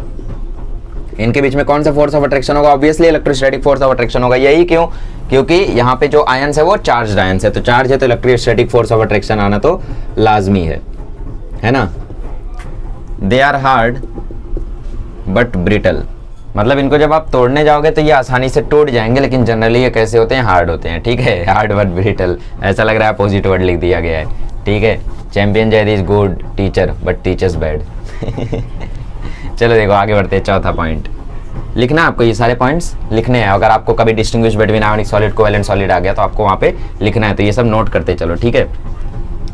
इनके बीच में कौन सा फोर्स ऑफ अट्रैक्शन होगा, obviously electrostatic force of attraction होगा। यही क्यों, क्योंकि यहाँ पे जो आयंस है वो चार्ज्ड आयंस है, तो चार्ज है तो इलेक्ट्रोस्टैटिक फोर्स ऑफ अट्रैक्शन आना तो लाजमी है ना। They are hard but brittle, मतलब इनको जब आप तोड़ने जाओगे तो ये आसानी से टूट जाएंगे, लेकिन जनरली ये कैसे होते हैं, हार्ड होते हैं। ठीक है, हार्ड बट ब्रिटल, ऐसा लग रहा है अपोजिट वर्ड लिख दिया गया है। ठीक है, champion Zaid is good teacher but teachers bad. चलो देखो आगे बढ़ते हैं। चौथा पॉइंट लिखना, आपको ये सारे पॉइंट्स लिखने हैं। अगर आपको कभी distinguish between ionic solid covalent solid आ गया तो आपको वहाँ पे लिखना है, तो ये सब नोट करते चलो। ठीक है,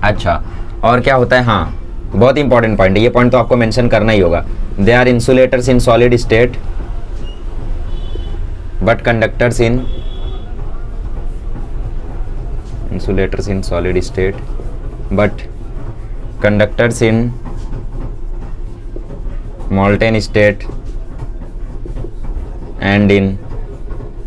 अच्छा और क्या होता है, हाँ बहुत इंपॉर्टेंट पॉइंट है ये, पॉइंट तो आपको मेंशन करना ही होगा। They are insulators in solid state but conductors in insulators in solid state but conductors in molten state and in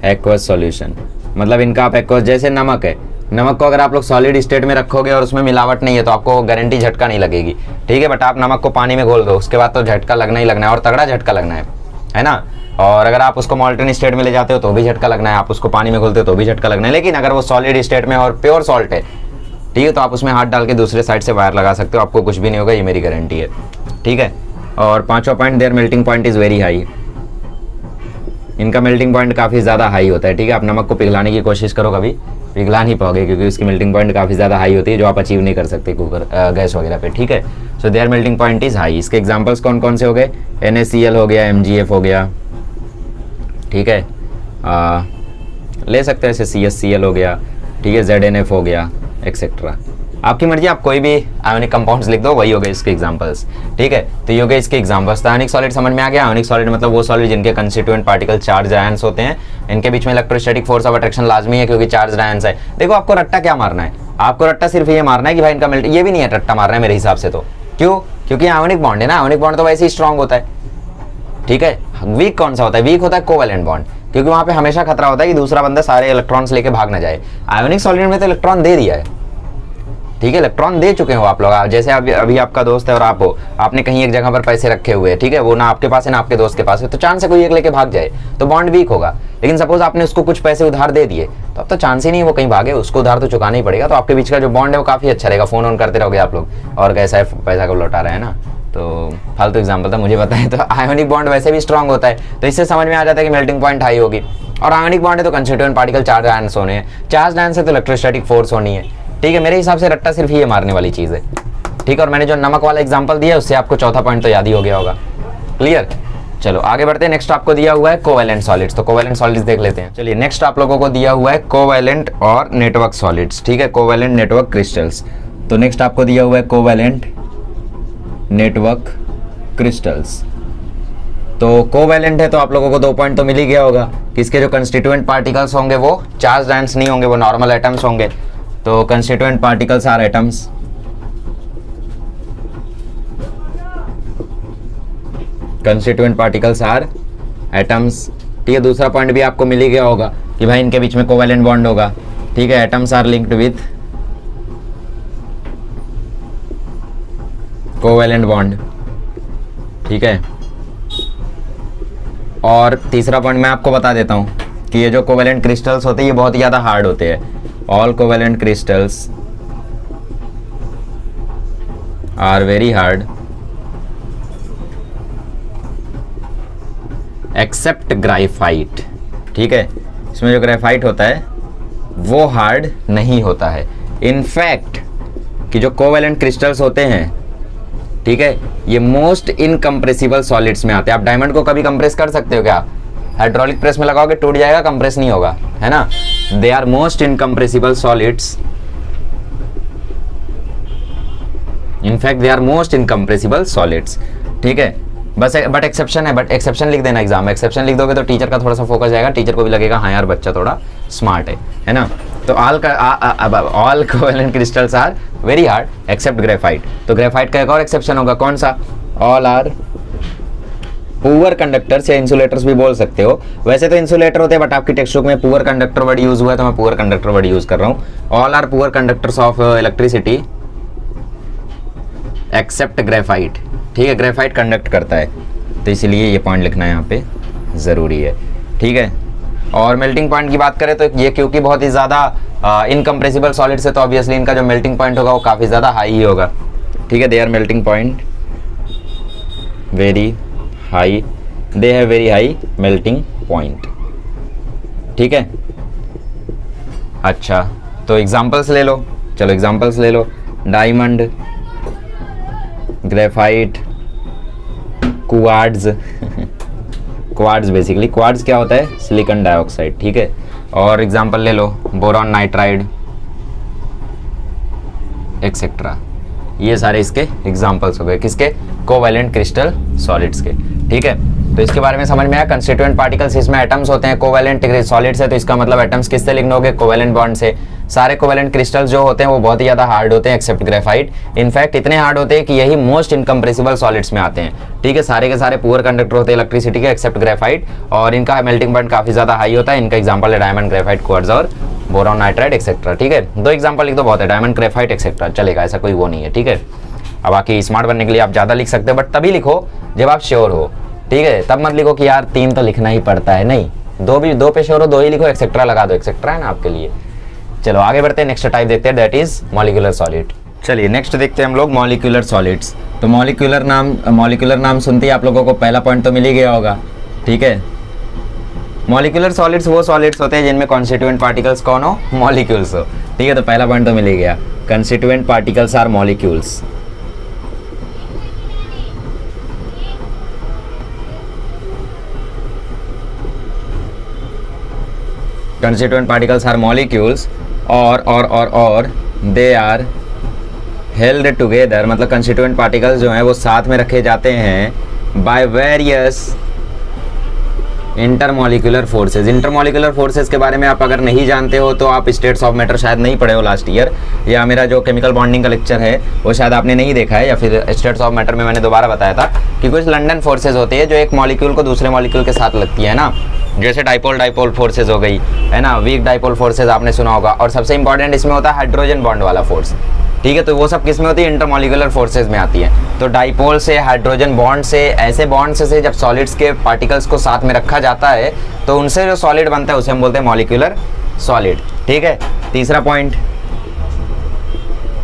aqueous solution। मतलब इनका आप एक्वस, जैसे नमक है, नमक को अगर आप लोग सॉलिड स्टेट में रखोगे और उसमें मिलावट नहीं है तो आपको गारंटी झटका नहीं लगेगी। ठीक है, बट आप नमक को पानी में घोल दो उसके बाद तो झटका लगना ही लगना है, और तगड़ा झटका लगना है ना। और अगर आप उसको मॉल्टन स्टेट में ले जाते हो तो भी झटका लगना है, आप उसको पानी में घोलते हो तो भी झटका लगना है। लेकिन अगर वो सॉलिड स्टेट में और प्योर सॉल्ट है, ठीक है, तो आप उसमें हाथ डाल के दूसरे साइड से वायर लगा सकते हो, आपको कुछ भी नहीं होगा, ये मेरी गारंटी है। ठीक है, और पांचवा point, their melting point is very high. इनका मेल्टिंग पॉइंट काफ़ी ज़्यादा हाई होता है। ठीक है, आप नमक को पिघलाने की कोशिश करो, कभी पिघला नहीं पाओगे क्योंकि उसकी मेल्टिंग पॉइंट काफ़ी ज़्यादा हाई होती है, जो आप अचीव नहीं कर सकते कुकर गैस वगैरह पे। ठीक है, so their melting point is high. इसके एग्जाम्पल्स कौन कौन से हो गए, NaCl हो गया, MgF हो गया, ठीक है, ले सकते हैं ऐसे CsCl हो गया, ठीक है, ZnF हो गया, एक्सेट्रा। आपकी मर्जी, आप कोई भी आयोनिक कंपाउंड्स लिख दो, वही हो गए इसके एग्जांपल्स। ठीक है, तो ये हो गए इसके एग्जांपल्स। आयोनिक सॉलिड समझ में आ गया। आयोनिक सॉलिड मतलब वो सॉलिड जिनके कंस्टिट्यूएंट पार्टिकल चार्ज आयंस होते हैं, इनके बीच में इलेक्ट्रोस्टैटिक फोर्स ऑफ अट्रैक्शन लाजमी है क्योंकि चार्ज आयंस है। देखो आपको रट्टा क्या मारना है, आपको रट्टा सिर्फ ये मारना है कि भाई इनका मेल्ट, ये भी नहीं है रट्टा मारना है मेरे हिसाब से तो। क्यों, क्योंकि आयोनिक बॉन्ड है ना, आयोनिक बॉन्ड तो वैसे ही स्ट्रॉन्ग होता है। ठीक है, वीक कौन सा होता है, वीक होता है कोवेलेंट बॉन्ड। क्योंकि वहां पे हमेशा खतरा होता है कि दूसरा बंदा सारे इलेक्ट्रॉन्स लेके भाग ना जाए। आयोनिक सॉलिड में तो इलेक्ट्रॉन दे दिया है, ठीक है, इलेक्ट्रॉन दे चुके हो आप लोग। जैसे अभी आपका दोस्त है और आप हो, आपने कहीं एक जगह पर पैसे रखे हुए हैं, ठीक है, वो ना आपके पास है ना आपके दोस्त के पास है, तो चांस है कोई एक लेके भाग जाए, तो बॉन्ड वीक होगा। लेकिन सपोज आपने उसको कुछ पैसे उधार दे दिए, तो अब तो चांस ही नहीं वो कहीं भागे, उसको उधार तो चुकाना ही पड़ेगा। तो आपके बीच का जो बॉन्ड है वो काफी अच्छा रहेगा, फोन ऑन करते रहोगे आप लोग और कैसा है पैसा को लौटा रहे हैं ना। तो फालतू एग्जाम्पल था, मुझे पता है। तो आयोनिक बॉन्ड वैसे भी स्ट्रांग होता है, तो इससे समझ में आ जाता है कि मेल्टिंग पॉइंट हाई होगी। और आयोनिक बॉन्ड है तो कंस्टिट्यूएंट पार्टिकल चार्ज आयंस होने हैं, चार्ज आयंस है तो इलेक्ट्रोस्टैटिक फोर्स होनी है, ठीक है। मेरे हिसाब से रट्टा सिर्फ ये मारने वाली चीज है, ठीक है। और मैंने जो नमक वाला एग्जांपल दिया उससे आपको चौथा पॉइंट तो याद ही हो गया होगा। क्लियर, चलो आगे बढ़ते हैं। नेक्स्ट आपको दिया हुआ है कोवैलेंट सॉलिड्स, तो कोवैलेंट सॉलिड्स देख लेते हैं। चलिए नेक्स्ट आप लोगों को दिया हुआ है कोवैलेंट और नेटवर्क सॉलिड्स, ठीक है, कोवैलेंट नेटवर्क क्रिस्टल्स। तो नेक्स्ट आपको दिया हुआ है कोवैलेंट नेटवर्क क्रिस्टल्स। तो कोवैलेंट है तो आप लोगों को 2 पॉइंट तो मिल ही गया होगा कि इसके जो कंस्टिट्यूएंट पार्टिकल्स होंगे वो चार्ज आयंस नहीं होंगे, वो नॉर्मल एटम्स होंगे। तो constituent particles are atoms, constituent particles are atoms, ठीक है। दूसरा पॉइंट भी आपको मिल ही गया होगा कि भाई इनके बीच में कोवैलेंट बॉन्ड होगा, ठीक है, atoms are linked with covalent bond, ठीक है। और तीसरा पॉइंट मैं आपको बता देता हूं कि ये जो कोवैलेंट क्रिस्टल्स होते हैं ये बहुत ज्यादा हार्ड होते हैं। All covalent crystals are very hard except graphite, ठीक है। इसमें जो ग्राफाइट होता है वो हार्ड नहीं होता है। इनफैक्ट कि जो कोवैलेंट क्रिस्टल्स होते हैं, ठीक है, ये मोस्ट इनकम्प्रेसिबल सॉलिड्स में आते हैं। आप डायमंड को कभी कंप्रेस कर सकते हो क्या? हाइड्रोलिक प्रेस में लगाओगे टूट जाएगा, कंप्रेस नहीं होगा, है ना। They are most incompressible solids, in fact they are most incompressible solids, ठीक है। बस बट एक्सेप्शन है, बट एक्सेप्शन लिख देना एग्जाम में। एक्सेप्शन लिख दोगे तो टीचर का थोड़ा सा फोकस जाएगा, टीचर को भी लगेगा हाँ यार बच्चा थोड़ा स्मार्ट है ना। तो all covalent crystals are very hard except graphite. तो ग्रेफाइट का एक और एक्सेप्शन होगा, कौन सा? ऑल आर पुअर कंडक्टर्स या इंसुलेटर्स भी बोल सकते हो। वैसे तो इंसुलेटर होते हैं बट आपकी टेक्स्ट बुक में पुअर कंडक्टर वर्ड यूज हुआ है तो मैं पुअर कंडक्टर वर्ड यूज कर रहा हूँ। All are poor conductors of electricity except graphite, ठीक है। ग्रेफाइट कंडक्ट करता है तो इसलिए ये पॉइंट लिखना यहाँ पे ज़रूरी है, ठीक है। और मेल्टिंग पॉइंट की बात करें तो ये क्योंकि बहुत ही ज़्यादा इनकम्प्रेसिबल सॉलिड्स है तो ऑब्वियसली इनका जो मेल्टिंग पॉइंट होगा वो काफ़ी ज़्यादा हाई ही होगा, ठीक है। They are melting point very high, they have very high melting point, ठीक है। अच्छा तो एग्जांपल्स ले लो, चलो एग्जांपल्स ले लो। Diamond, graphite, quartz quartz basically, quartz क्या होता है? सिलिकॉन डाइऑक्साइड, ठीक है। और एग्जांपल ले लो बोरॉन नाइट्राइड एक्सेट्रा, ये सारे इसके एग्जांपल्स हो गए, किसके? कोवैलेंट क्रिस्टल सॉलिड्स के, ठीक है। तो इसके बारे में समझ में आया। कंस्टिट्यूएंट पार्टिकल्स इसमें एटम्स होते हैं, कोवैलेंट सॉलिड्स है तो इसका मतलब एटम्स किससे लिंक्ड होंगे? कोवैलेंट बॉन्ड से। सारे कोवैलेंट क्रिस्टल्स जो होते हैं वो बहुत ही ज़्यादा हार्ड होते हैं एक्सेप्ट ग्रेफाइट। इनफैक्ट इतने हार्ड होते हैं कि यही मोस्ट इनकम्प्रेसिबल सॉलिड्स में आते हैं, ठीक है। सारे के सारे पुअर कंडक्टर होते हैं इलेक्ट्रिसिटी के एक्सेप्ट ग्रेफाइट, और इनका मेल्टिंग पॉइंट काफ़ी ज़्यादा हाई होता है। इनका एग्जाम्पल है डायमंड, ग्रेफाइट, क्वार्ट्ज और बोरॉन नाइट्राइड एक्सेट्रा, ठीक है। 2 एग्जाम्पल लिख दो बहुत है, डायमंड, ग्रेफाइट एक्सेट्रा, चलेगा, ऐसा कोई वो नहीं है, ठीक है। अब बाकी स्मार्ट बनने के लिए आप ज़्यादा लिख सकते हो बट तभी लिखो जब आप श्योर हो, ठीक है। तब मत लिखो कि यार 3 तो लिखना ही पड़ता है, नहीं, 2 पे श्योर हो 2 ही लिखो, एक्सेट्रा लगा दो, एक्सेट्रा है ना आपके लिए। चलो आगे बढ़ते हैं, नेक्स्ट टाइप देखते हैं, दैट इज मॉलिक्यूलर सॉलिड। चलिए नेक्स्ट देखते हैं हम लोग मॉलिक्यूलर सॉलिड्स। तो मॉलिक्यूलर नाम सुनते ही आप लोगों को पहला पॉइंट तो मिल ही गया होगा, ठीक है। मॉलिक्यूलर सॉलिड्स वो सॉलिड्स होते हैं जिनमें कॉन्स्टिट्यूएंट पार्टिकल्स कौन हो? मॉलिक्यूल्स हो, ठीक है। तो पहला पॉइंट तो मिल ही गया, constituent particles are molecules. Constituent particles are molecules और दे आर हेल्ड टुगेदर, मतलब कंस्टिट्यूएंट पार्टिकल्स जो हैं वो साथ में रखे जाते हैं by various intermolecular forces. Intermolecular forces के बारे में आप अगर नहीं जानते हो तो आप स्टेट्स ऑफ मैटर शायद नहीं पढ़े हो लास्ट ईयर, या मेरा जो केमिकल बॉन्डिंग का लेक्चर है वो शायद आपने नहीं देखा है, या फिर स्टेट्स ऑफ मैटर में मैंने दोबारा बताया था कि कुछ लंडन फोर्सेज होती है जो एक मॉलिक्यूल को दूसरे मॉलिक्यूल के साथ लगती है ना, जैसे डाइपोल डाइपोल फोर्सेज हो गई है ना, वीक डाइपोल फोर्सेज आपने सुना होगा। और सबसे इंपॉर्टेंट इसमें होता है हाइड्रोजन बॉन्ड वाला फोर्स, ठीक है। तो वो सब किस में होती है? इंटरमॉलिक्यूलर फोर्सेज में आती है। तो डाइपोल से, हाइड्रोजन बॉन्ड से, ऐसे बॉन्ड से जब सॉलिड्स के पार्टिकल्स को साथ में रखा जाता है तो उनसे जो सॉलिड बनता है उसे हम बोलते हैं मॉलिक्यूलर सॉलिड, ठीक है। तीसरा point,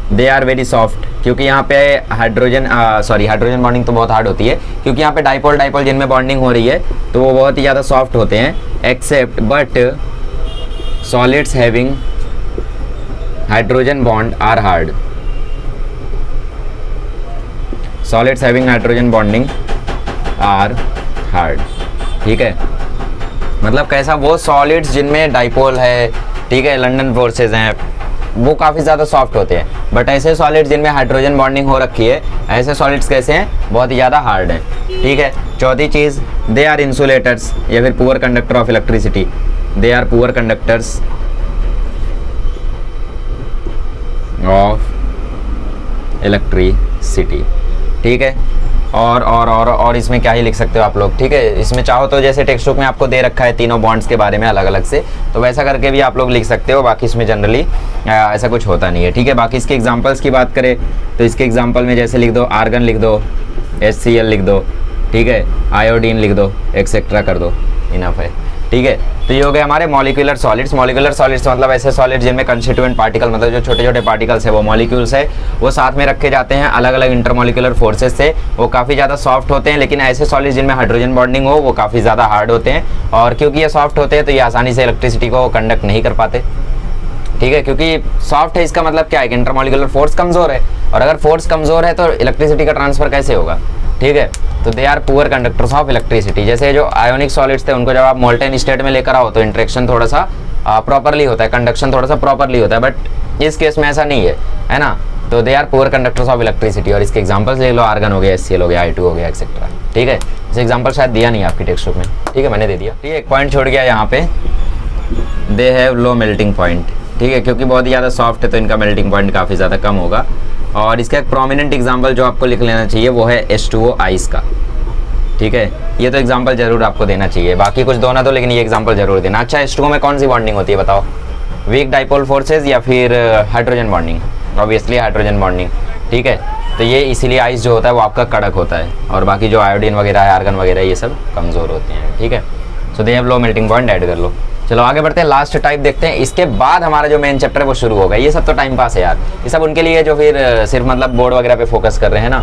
they are very soft, क्योंकि यहाँ पे हाइड्रोजन बॉन्डिंग तो बहुत हार्ड होती है, क्योंकि यहाँ पे डाइपोल डाइपोल जिनमें बॉन्डिंग हो रही है तो वो बहुत ही ज़्यादा सॉफ्ट होते हैं, except but solids having hydrogen bond are hard. Solids having hydrogen bonding are hard, ठीक है। मतलब कैसा? वो सॉलिड्स जिनमें डाइपोल है, ठीक है, लंडन फोर्सेज हैं, वो काफ़ी ज़्यादा सॉफ्ट होते हैं, बट ऐसे सॉलिड्स जिनमें हाइड्रोजन बॉन्डिंग हो रखी है, ऐसे सॉलिड्स कैसे हैं? बहुत ही ज़्यादा हार्ड हैं, ठीक है। चौथी चीज़, दे आर इंसुलेटर्स या फिर poor conductor of electricity. They are poor conductors of electricity, ठीक है। और इसमें क्या ही लिख सकते हो आप लोग, ठीक है। इसमें चाहो तो जैसे टेक्स्ट बुक में आपको दे रखा है तीनों बॉन्ड्स के बारे में अलग अलग से, तो वैसा करके भी आप लोग लिख सकते हो। बाकी इसमें जनरली ऐसा कुछ होता नहीं है, ठीक है। बाकी इसके एग्जांपल्स की बात करें तो इसके एग्जांपल में जैसे लिख दो आर्गन लिख दो, HCl लिख दो, ठीक है, आयोडीन लिख दो, एक्सेट्रा कर दो, इनफ है, ठीक है। तो ये हो गए हमारे मॉलिक्यूलर सॉलिड्स। मॉलिक्यूलर सॉलिड्स मतलब ऐसे सॉलिड्स जिनमें कंस्टिट्यूएंट पार्टिकल, मतलब जो छोटे छोटे पार्टिकल्स है वो मॉलिक्यूल्स है, वो साथ में रखे जाते हैं अलग अलग इंटरमॉलिक्यूलर फोर्सेस से। वो काफ़ी ज़्यादा सॉफ्ट होते हैं, लेकिन ऐसे सॉलिड्स जिनमें हाइड्रोजन बॉन्डिंग हो वो काफ़ी ज़्यादा हार्ड होते हैं। और क्योंकि ये सॉफ्ट होते हैं तो ये आसानी से इलेक्ट्रिसिटी को कंडक्ट नहीं कर पाते, ठीक है। क्योंकि सॉफ्ट है इसका मतलब क्या है कि इंटरमॉलिक्यूलर फोर्स कमज़ोर है, और अगर फोर्स कमज़ोर है तो इलेक्ट्रिसिटी का ट्रांसफर कैसे होगा, ठीक है। तो they are poor conductors of electricity. जैसे जो आयोनिक सॉलिड्स थे उनको जब आप मोल्टेन स्टेट में लेकर आओ तो इंटरेक्शन थोड़ा सा प्रॉपरली होता है, कंडक्शन थोड़ा सा प्रॉपरली होता है, बट इस केस में ऐसा नहीं है ना। तो they are poor conductors of electricity. और इसके एग्जांपल्स ले लो, आर्गन हो गया, HCl हो गया, I2 हो गया, एक्सेट्रा, ठीक है। इस एग्जांपल शायद दिया नहीं आपकी टेक्स्ट बुक में, ठीक है, मैंने दे दिया, ठीक है। एक पॉइंट छोड़ गया यहाँ पे, दे हैव लो मेल्टिंग पॉइंट, ठीक है, क्योंकि बहुत ही ज़्यादा सॉफ्ट है तो इनका मेल्टिंग पॉइंट काफ़ी ज़्यादा कम होगा। और इसका एक प्रोमिनेंट एग्जांपल जो आपको लिख लेना चाहिए वो है H2O आइस का, ठीक है। ये तो एग्जांपल जरूर आपको देना चाहिए, बाकी कुछ दो ना दो लेकिन ये एग्जांपल जरूर देना। अच्छा, H2O में कौन सी बॉन्डिंग होती है बताओ? वीक डाइपोल फोर्सेज या फिर hydrogen bonding? Obviously hydrogen bonding, ठीक है। तो ये इसीलिए आइस जो होता है वो आपका कड़क होता है, और बाकी जो आयोडीन वगैरह है, आर्गन वगैरह, ये सब कमज़ोर होते हैं, ठीक है। So they have low melting point, add कर लो। चलो आगे बढ़ते हैं, लास्ट टाइप देखते हैं, इसके बाद हमारा जो मेन चैप्टर है वो शुरू होगा। ये सब तो टाइम पास है यार, ये सब उनके लिए जो फिर सिर्फ मतलब बोर्ड वगैरह पे फोकस कर रहे हैं ना,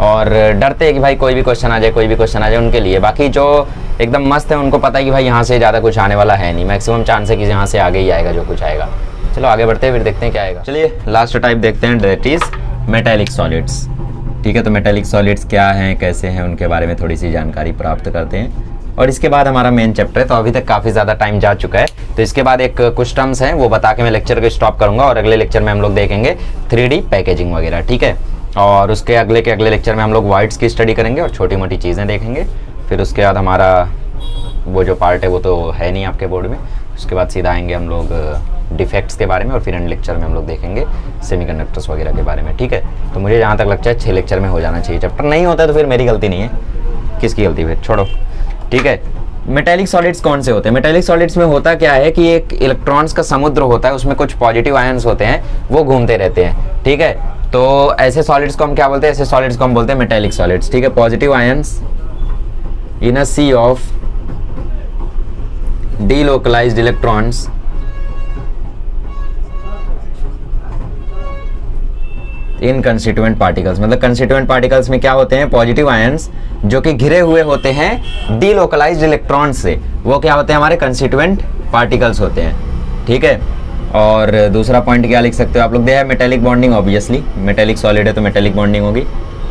और डरते हैं कि भाई कोई भी क्वेश्चन आ जाए, कोई भी क्वेश्चन आ जाए, उनके लिए। बाकी जो एकदम मस्त है उनको पता है कि भाई यहाँ से ज़्यादा कुछ आने वाला है नहीं, मैक्सिमम चांस है कि यहाँ से आगे ही आएगा जो कुछ आएगा। चलो आगे बढ़ते हैं, फिर देखते हैं क्या आएगा। चलिए लास्ट टाइप देखते हैं, दैट इज मेटेलिक सॉलिड्स, ठीक है। तो मेटेलिक सॉलिड्स क्या हैं, कैसे हैं, उनके बारे में थोड़ी सी जानकारी प्राप्त करते हैं, और इसके बाद हमारा मेन चैप्टर है। तो अभी तक काफ़ी ज़्यादा टाइम जा चुका है, तो इसके बाद एक कुछ टर्म्स हैं वो बता के मैं लेक्चर को स्टॉप करूँगा, और अगले लेक्चर में हम लोग देखेंगे 3D पैकेजिंग वगैरह, ठीक है। और उसके अगले के अगले लेक्चर में हम लोग वाइड्स की स्टडी करेंगे और छोटी मोटी चीज़ें देखेंगे। फिर उसके बाद हमारा वो जो पार्ट है वो तो है नहीं आपके बोर्ड में, उसके बाद सीधा आएंगे हम लोग डिफेक्ट्स के बारे में, और फिर एंड लेक्चर में हम लोग देखेंगे सेमीकंडक्टर्स वगैरह के बारे में, ठीक है। तो मुझे जहाँ तक लगता है 6 लेक्चर में हो जाना चाहिए चैप्टर। नहीं होता तो फिर मेरी गलती नहीं है, किसकी गलती, फिर छोड़ो, ठीक है। मेटेलिक सॉलिड्स कौन से होते हैं? मेटेलिक सॉलिड्स में होता क्या है कि एक इलेक्ट्रॉन्स का समुद्र होता है, उसमें कुछ पॉजिटिव आयंस होते हैं, वो घूमते रहते हैं, ठीक है। तो ऐसे सॉलिड्स को हम क्या बोलते हैं? ऐसे सॉलिड्स को हम बोलते हैं मेटेलिक सॉलिड्स, ठीक है। Positive ions in a sea of delocalised electrons in constituent particles. मतलब कंस्टिट्यूएंट पार्टिकल्स में क्या होते हैं? पॉजिटिव आयंस जो कि घिरे हुए होते हैं डीलोकलाइज्ड इलेक्ट्रॉन से, वो क्या होते हैं? हमारे कंस्टिट्यूएंट पार्टिकल्स होते हैं, ठीक है। और दूसरा पॉइंट क्या लिख सकते हो आप लोग? They have metallic bonding, obviously metallic solid है तो मेटेलिक बॉन्डिंग होगी,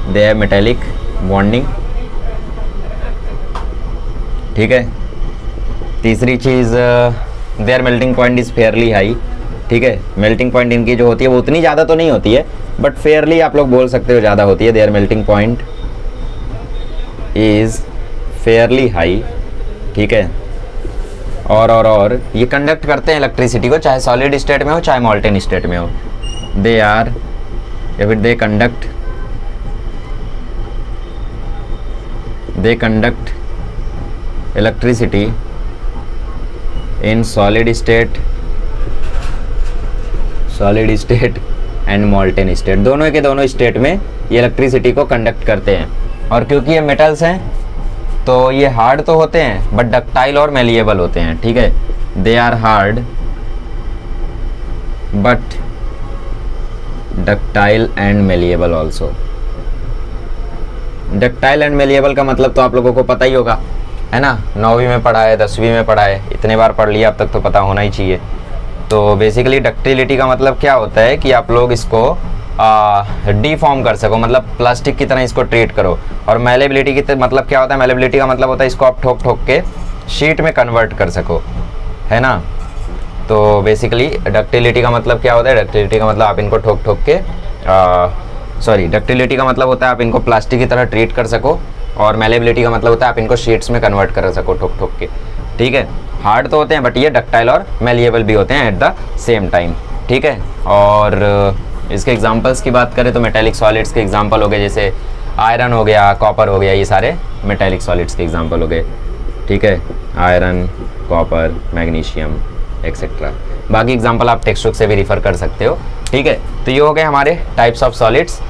दे हैव मेटेलिक बॉन्डिंग, ठीक है। तीसरी चीज़, their melting point is fairly high, ठीक है। मेल्टिंग पॉइंट इनकी जो होती है वो उतनी ज़्यादा तो नहीं होती है, बट फेयरली आप लोग बोल सकते हो ज़्यादा होती है। Their melting point is fairly high, ठीक है। और ये कंडक्ट करते हैं इलेक्ट्रिसिटी को, चाहे सॉलिड स्टेट में हो चाहे मॉल्टेन स्टेट में हो। दे आर या फिर they conduct electricity in solid state and molten state, दोनों के दोनों स्टेट में ये इलेक्ट्रिसिटी को कंडक्ट करते हैं। और क्योंकि ये मेटल्स हैं तो ये हार्ड तो होते हैं बट डक्टाइल और मेलिएबल होते हैं, ठीक है। They are hard but ductile and malleable also. Ductile and malleable का मतलब तो आप लोगों को पता ही होगा, है ना, 9वीं में पढ़ा है, 10वीं में पढ़ा है, इतने बार पढ़ लिया, अब तक तो पता होना ही चाहिए। तो बेसिकली डक्टिलिटी का मतलब क्या होता है कि आप लोग इसको डीफॉर्म कर सको, मतलब प्लास्टिक की तरह इसको ट्रीट करो। और मेलेबिलिटी की मतलब क्या होता है, मेलेबिलिटी का मतलब होता है इसको आप ठोक ठोक के शीट में कन्वर्ट कर सको, है ना। तो बेसिकली डक्टिलिटी का मतलब क्या होता है, डक्टिलिटी का मतलब आप इनको ठोक ठोक के डक्टिलिटी का मतलब होता है आप इनको प्लास्टिक की तरह ट्रीट कर सको, और मेलेबिलिटी का मतलब होता है आप इनको शीट्स में कन्वर्ट कर सको ठोक ठोक के, ठीक है। हार्ड तो होते हैं बट ये डक्टाइल और मेलिएबल भी होते हैं एट द सेम टाइम, ठीक है। और इसके एग्जांपल्स की बात करें तो मेटेलिक सॉलिड्स के एग्जांपल हो गए, जैसे आयरन हो गया, कॉपर हो गया, ये सारे मेटेलिक सॉलिड्स के एग्जांपल हो गए, ठीक है। Iron, copper, magnesium etcetera. बाकी एग्जांपल आप टेक्स्ट बुक से भी रिफ़र कर सकते हो, ठीक है। तो ये हो गए हमारे टाइप्स ऑफ सॉलिड्स।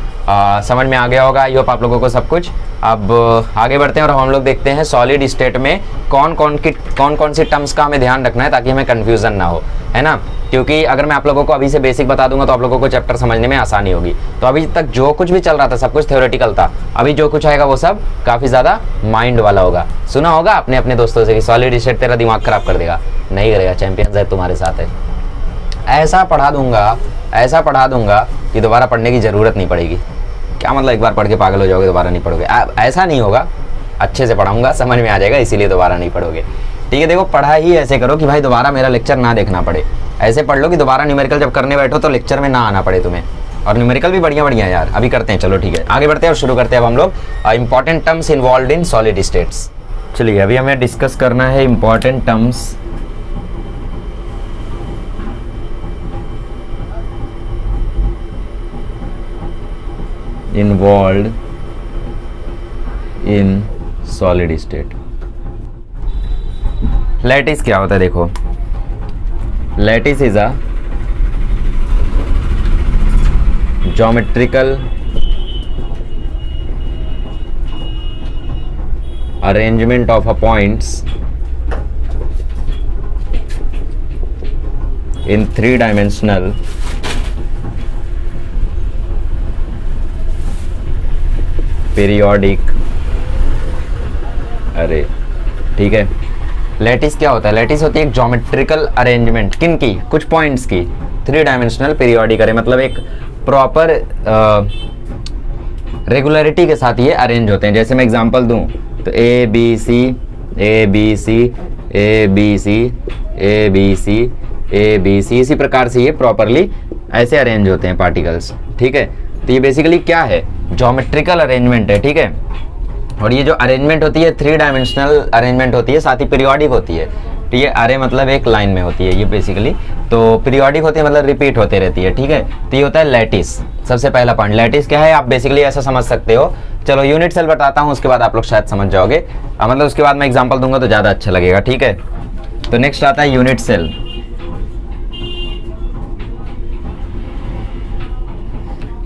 समझ में आ गया होगा आई होप आप लोगों को सब कुछ। अब आगे बढ़ते हैं और हम लोग देखते हैं सॉलिड स्टेट में कौन कौन सी टर्म्स का हमें ध्यान रखना है ताकि हमें कन्फ्यूज़न ना हो, है ना। क्योंकि अगर मैं आप लोगों को अभी से बेसिक बता दूंगा तो आप लोगों को चैप्टर समझने में आसानी होगी। तो अभी तक जो कुछ भी चल रहा था सब कुछ थ्योरेटिकल था, अभी जो कुछ आएगा वो सब काफ़ी ज़्यादा माइंड वाला होगा। सुना होगा आपने अपने दोस्तों से कि सॉलिड स्टेट तेरा दिमाग खराब कर देगा, नहीं करेगा, चैंपियंस है तुम्हारे साथ है। ऐसा पढ़ा दूंगा कि दोबारा पढ़ने की ज़रूरत नहीं पड़ेगी। क्या मतलब एक बार पढ़ के पागल हो जाओगे दोबारा नहीं पढ़ोगे, ऐसा नहीं होगा। अच्छे से पढ़ाऊंगा, समझ में आ जाएगा, इसीलिए दोबारा नहीं पढ़ोगे, ठीक है। देखो पढ़ा ही ऐसे करो कि भाई दोबारा मेरा लेक्चर ना देखना पड़े, ऐसे पढ़ लो कि दोबारा न्यूमेरिकल जब करने बैठो तो लेक्चर में ना आना पड़े तुम्हें। और न्यूमेरिकल भी बढ़िया बढ़िया यार, अभी करते हैं, चलो ठीक है आगे बढ़ते हैं और शुरू करते हैं अब हम लोग important terms involve in solid states. चलिए अभी हमें डिस्कस करना है important terms involve in solid state. Lattice क्या होता है, देखो lattice is a geometrical arrangement of points in three-dimensional periodic array, ठीक है। लैटिस क्या होता है, लैटिस होती है एक ज्योमेट्रिकल अरेंजमेंट, किन की, कुछ पॉइंट्स की, थ्री डायमेंशनल पीरियोडिक अरे, मतलब एक प्रॉपर रेगुलरिटी के साथ ये अरेंज होते हैं। जैसे मैं एग्जांपल दूं तो A B C A B C A B C A B C A B C, इसी प्रकार से ये प्रॉपरली ऐसे अरेंज होते हैं पार्टिकल्स, ठीक है। तो ये बेसिकली क्या है, ज्योमेट्रिकल अरेंजमेंट है, ठीक है। और ये जो अरेंजमेंट होती है थ्री डायमेंशनल अरेंजमेंट होती है, साथ ही पीरियोडिक होती है। तो ये अरे मतलब एक लाइन में होती है ये बेसिकली, तो पीरियोडिक होती है मतलब रिपीट होते रहती है, ठीक है। तो ये होता है लैटिस। सबसे पहला पॉइंट लैटिस क्या है, आप बेसिकली ऐसा समझ सकते हो, चलो यूनिट सेल बताता हूँ उसके बाद आप लोग शायद समझ जाओगे, मतलब उसके बाद मैं एग्जांपल दूंगा तो ज़्यादा अच्छा लगेगा, ठीक है। तो नेक्स्ट आता है unit cell.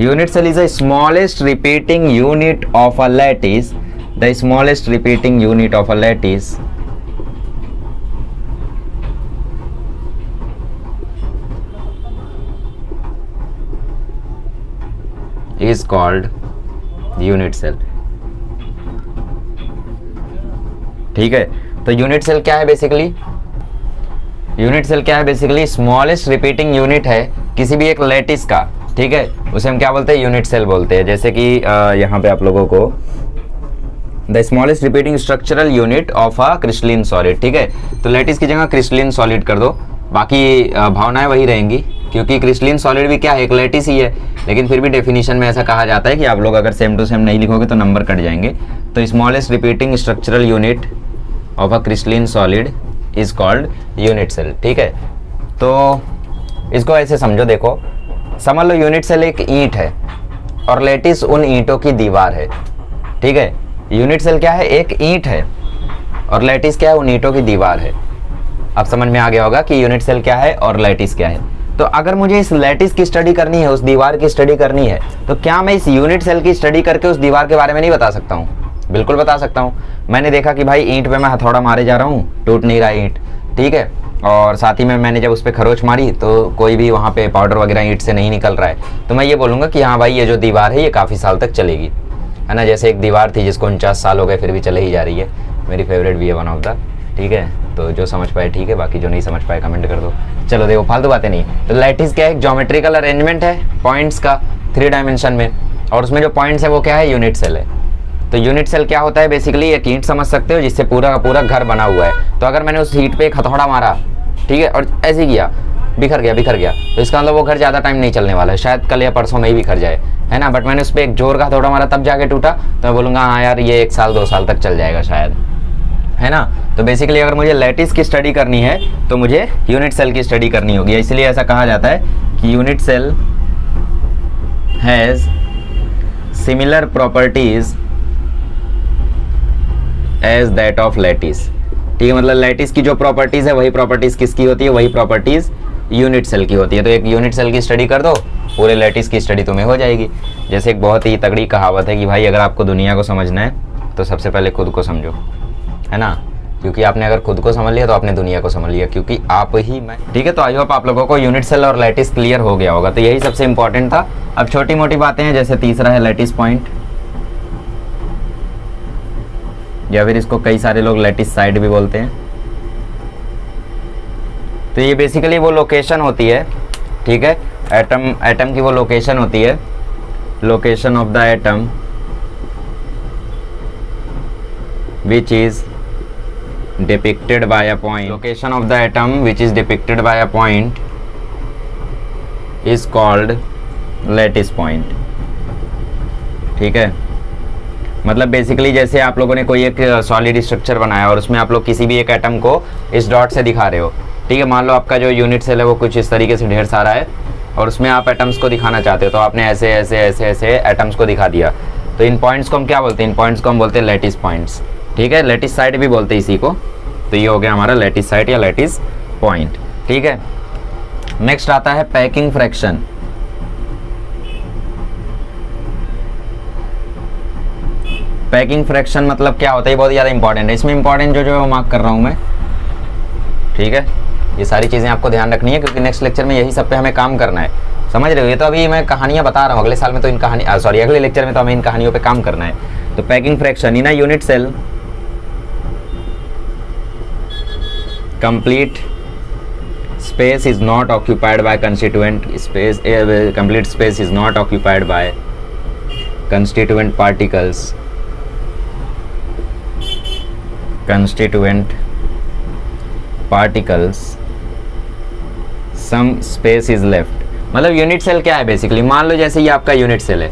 Unit cell is the smallest repeating unit of a lattice, the smallest repeating unit of a lattice is called unit cell, ठीक है। तो यूनिट सेल क्या है बेसिकली, यूनिट सेल क्या है बेसिकली, स्मॉलेस्ट रिपीटिंग यूनिट है किसी भी एक लैटिस का, ठीक है, उसे हम क्या बोलते हैं, यूनिट सेल बोलते हैं। जैसे कि यहाँ पे आप लोगों को the smallest repeating structural unit of a crystalline solid, ठीक है। तो लैटिस की जगह क्रिस्टलिन सॉलिड कर दो, बाकी भावनाएं वही रहेंगी, क्योंकि क्रिस्टलिन सॉलिड भी क्या है, एक लैटिस ही है, लेकिन फिर भी डेफिनेशन में ऐसा कहा जाता है कि आप लोग अगर सेम टू सेम नहीं लिखोगे तो नंबर कट जाएंगे। तो smallest repeating structural unit of a crystalline solid is called unit cell. ठीक है, तो इसको ऐसे समझो, देखो समझ लो यूनिट सेल एक ईंट है और लैटिस उन ईंटों की दीवार है। ठीक है, यूनिट सेल क्या है, एक ईंट है और लैटिस क्या है, उन ईंटों की दीवार है। अब समझ में आ गया होगा कि यूनिट सेल क्या है और लैटिस क्या है। तो अगर मुझे इस लैटिस की स्टडी करनी है, उस दीवार की स्टडी करनी है, तो क्या मैं इस यूनिट सेल की स्टडी करके उस दीवार के बारे में नहीं बता सकता हूँ? बिल्कुल बता सकता हूँ। मैंने देखा कि भाई ईंट पे मैं हथौड़ा मारे जा रहा हूँ, टूट नहीं रहा ईंट, ठीक है, और साथ ही में मैंने जब उस पर खरोच मारी तो कोई भी वहाँ पे पाउडर वगैरह ईंट से नहीं निकल रहा है, तो मैं ये बोलूँगा कि हाँ भाई ये जो दीवार है ये काफ़ी साल तक चलेगी, है ना। जैसे एक दीवार थी जिसको 49 साल हो गए फिर भी चले ही जा रही है, मेरी फेवरेट भी है वन ऑफ द। ठीक है, तो जो समझ पाए ठीक है, बाकी जो नहीं समझ पाए कमेंट कर दो। चलो देखो फालतू बातें नहीं। तो लैटिस क्या है, एक ज्योमेट्रिकल अरेंजमेंट है पॉइंट्स का 3 डायमेंशन में, और उसमें जो पॉइंट्स है वो क्या है, यूनिट सेल है। तो यूनिट सेल क्या होता है, बेसिकली एक ईंट समझ सकते हो जिससे पूरा का पूरा घर बना हुआ है। तो अगर मैंने उस ईंट पे एक हथौड़ा मारा, ठीक है, और ऐसे किया, बिखर गया, तो इसका मतलब वो घर ज़्यादा टाइम नहीं चलने वाला है, शायद कल या परसों में ही बिखर जाए, है ना। बट मैंने उस पर एक जोर का हथौड़ा मारा तब जाके टूटा, तो मैं बोलूँगा हाँ यार ये 1 साल 2 साल तक चल जाएगा शायद, है ना। तो बेसिकली अगर मुझे लैटिस की स्टडी करनी है तो मुझे यूनिट सेल की स्टडी करनी होगी। इसलिए ऐसा कहा जाता है कि unit cell has similar properties as that of lattice. ठीक है, मतलब लैटिस की जो प्रॉपर्टीज है वही प्रॉपर्टीज किसकी होती है, वही प्रॉपर्टीज यूनिट सेल की होती है। तो एक यूनिट सेल की स्टडी कर दो, पूरे लैटिस की स्टडी तुम्हें हो जाएगी। जैसे एक बहुत ही तगड़ी कहावत है कि भाई अगर आपको दुनिया को समझना है तो सबसे पहले खुद को समझो, है ना, क्योंकि आपने अगर खुद को समझ लिया तो आपने दुनिया को समझ लिया, क्योंकि आप ही मैं। ठीक है, तो आई होप आप लोगों को यूनिट सेल और लैटिस क्लियर हो गया होगा। तो यही सबसे इंपॉर्टेंट था। अब छोटी मोटी बातें हैं, जैसे तीसरा है लैटिस पॉइंट, या फिर इसको कई सारे लोग लैटिस साइड भी बोलते हैं। तो ये बेसिकली वो लोकेशन होती है, ठीक है, एटम की वो लोकेशन होती है, location of the atom which is depicted by a point. Location of the atom which is depicted by a point is called lattice point. ठीक है, मतलब बेसिकली जैसे आप लोगों ने कोई एक सॉलिड स्ट्रक्चर बनाया और उसमें आप लोग किसी भी एक एटम को इस डॉट से दिखा रहे हो। ठीक है, मान लो आपका जो यूनिट सेल है वो कुछ इस तरीके से ढेर सारा है और उसमें आप एटम्स को दिखाना चाहते हो, तो आपने ऐसे ऐसे ऐसे ऐसे एटम्स को दिखा दिया। तो इन पॉइंट्स को हम क्या बोलते हैं, इन पॉइंट्स को हम बोलते हैं लैटिस पॉइंट्स। ठीक है, लैटिस साइड भी बोलते हैं इसी को। तो ये हो गया हमारा लैटिस साइड या लैटिस पॉइंट। ठीक है, नेक्स्ट आता है पैकिंग फ्रैक्शन। पैकिंग फ्रैक्शन मतलब क्या होता है, ये बहुत ज़्यादा इंपॉर्टेंट है। इसमें इंपॉर्टेंट जो है वो मार्क कर रहा हूँ मैं। ठीक है, ये सारी चीज़ें आपको ध्यान रखनी है क्योंकि नेक्स्ट लेक्चर में यही सब पे हमें काम करना है, समझ रहे हो। ये तो अभी मैं कहानियाँ बता रहा हूँ, अगले साल में तो इन अगले लेक्चर में तो हमें इन कहानियों पे काम करना है। तो packing fraction in a unit cell complete space is not occupied by constituent space, complete space is not occupied by constituent particles, some space is left. मतलब यूनिट सेल क्या है बेसिकली, मान लो जैसे ये आपका यूनिट सेल है,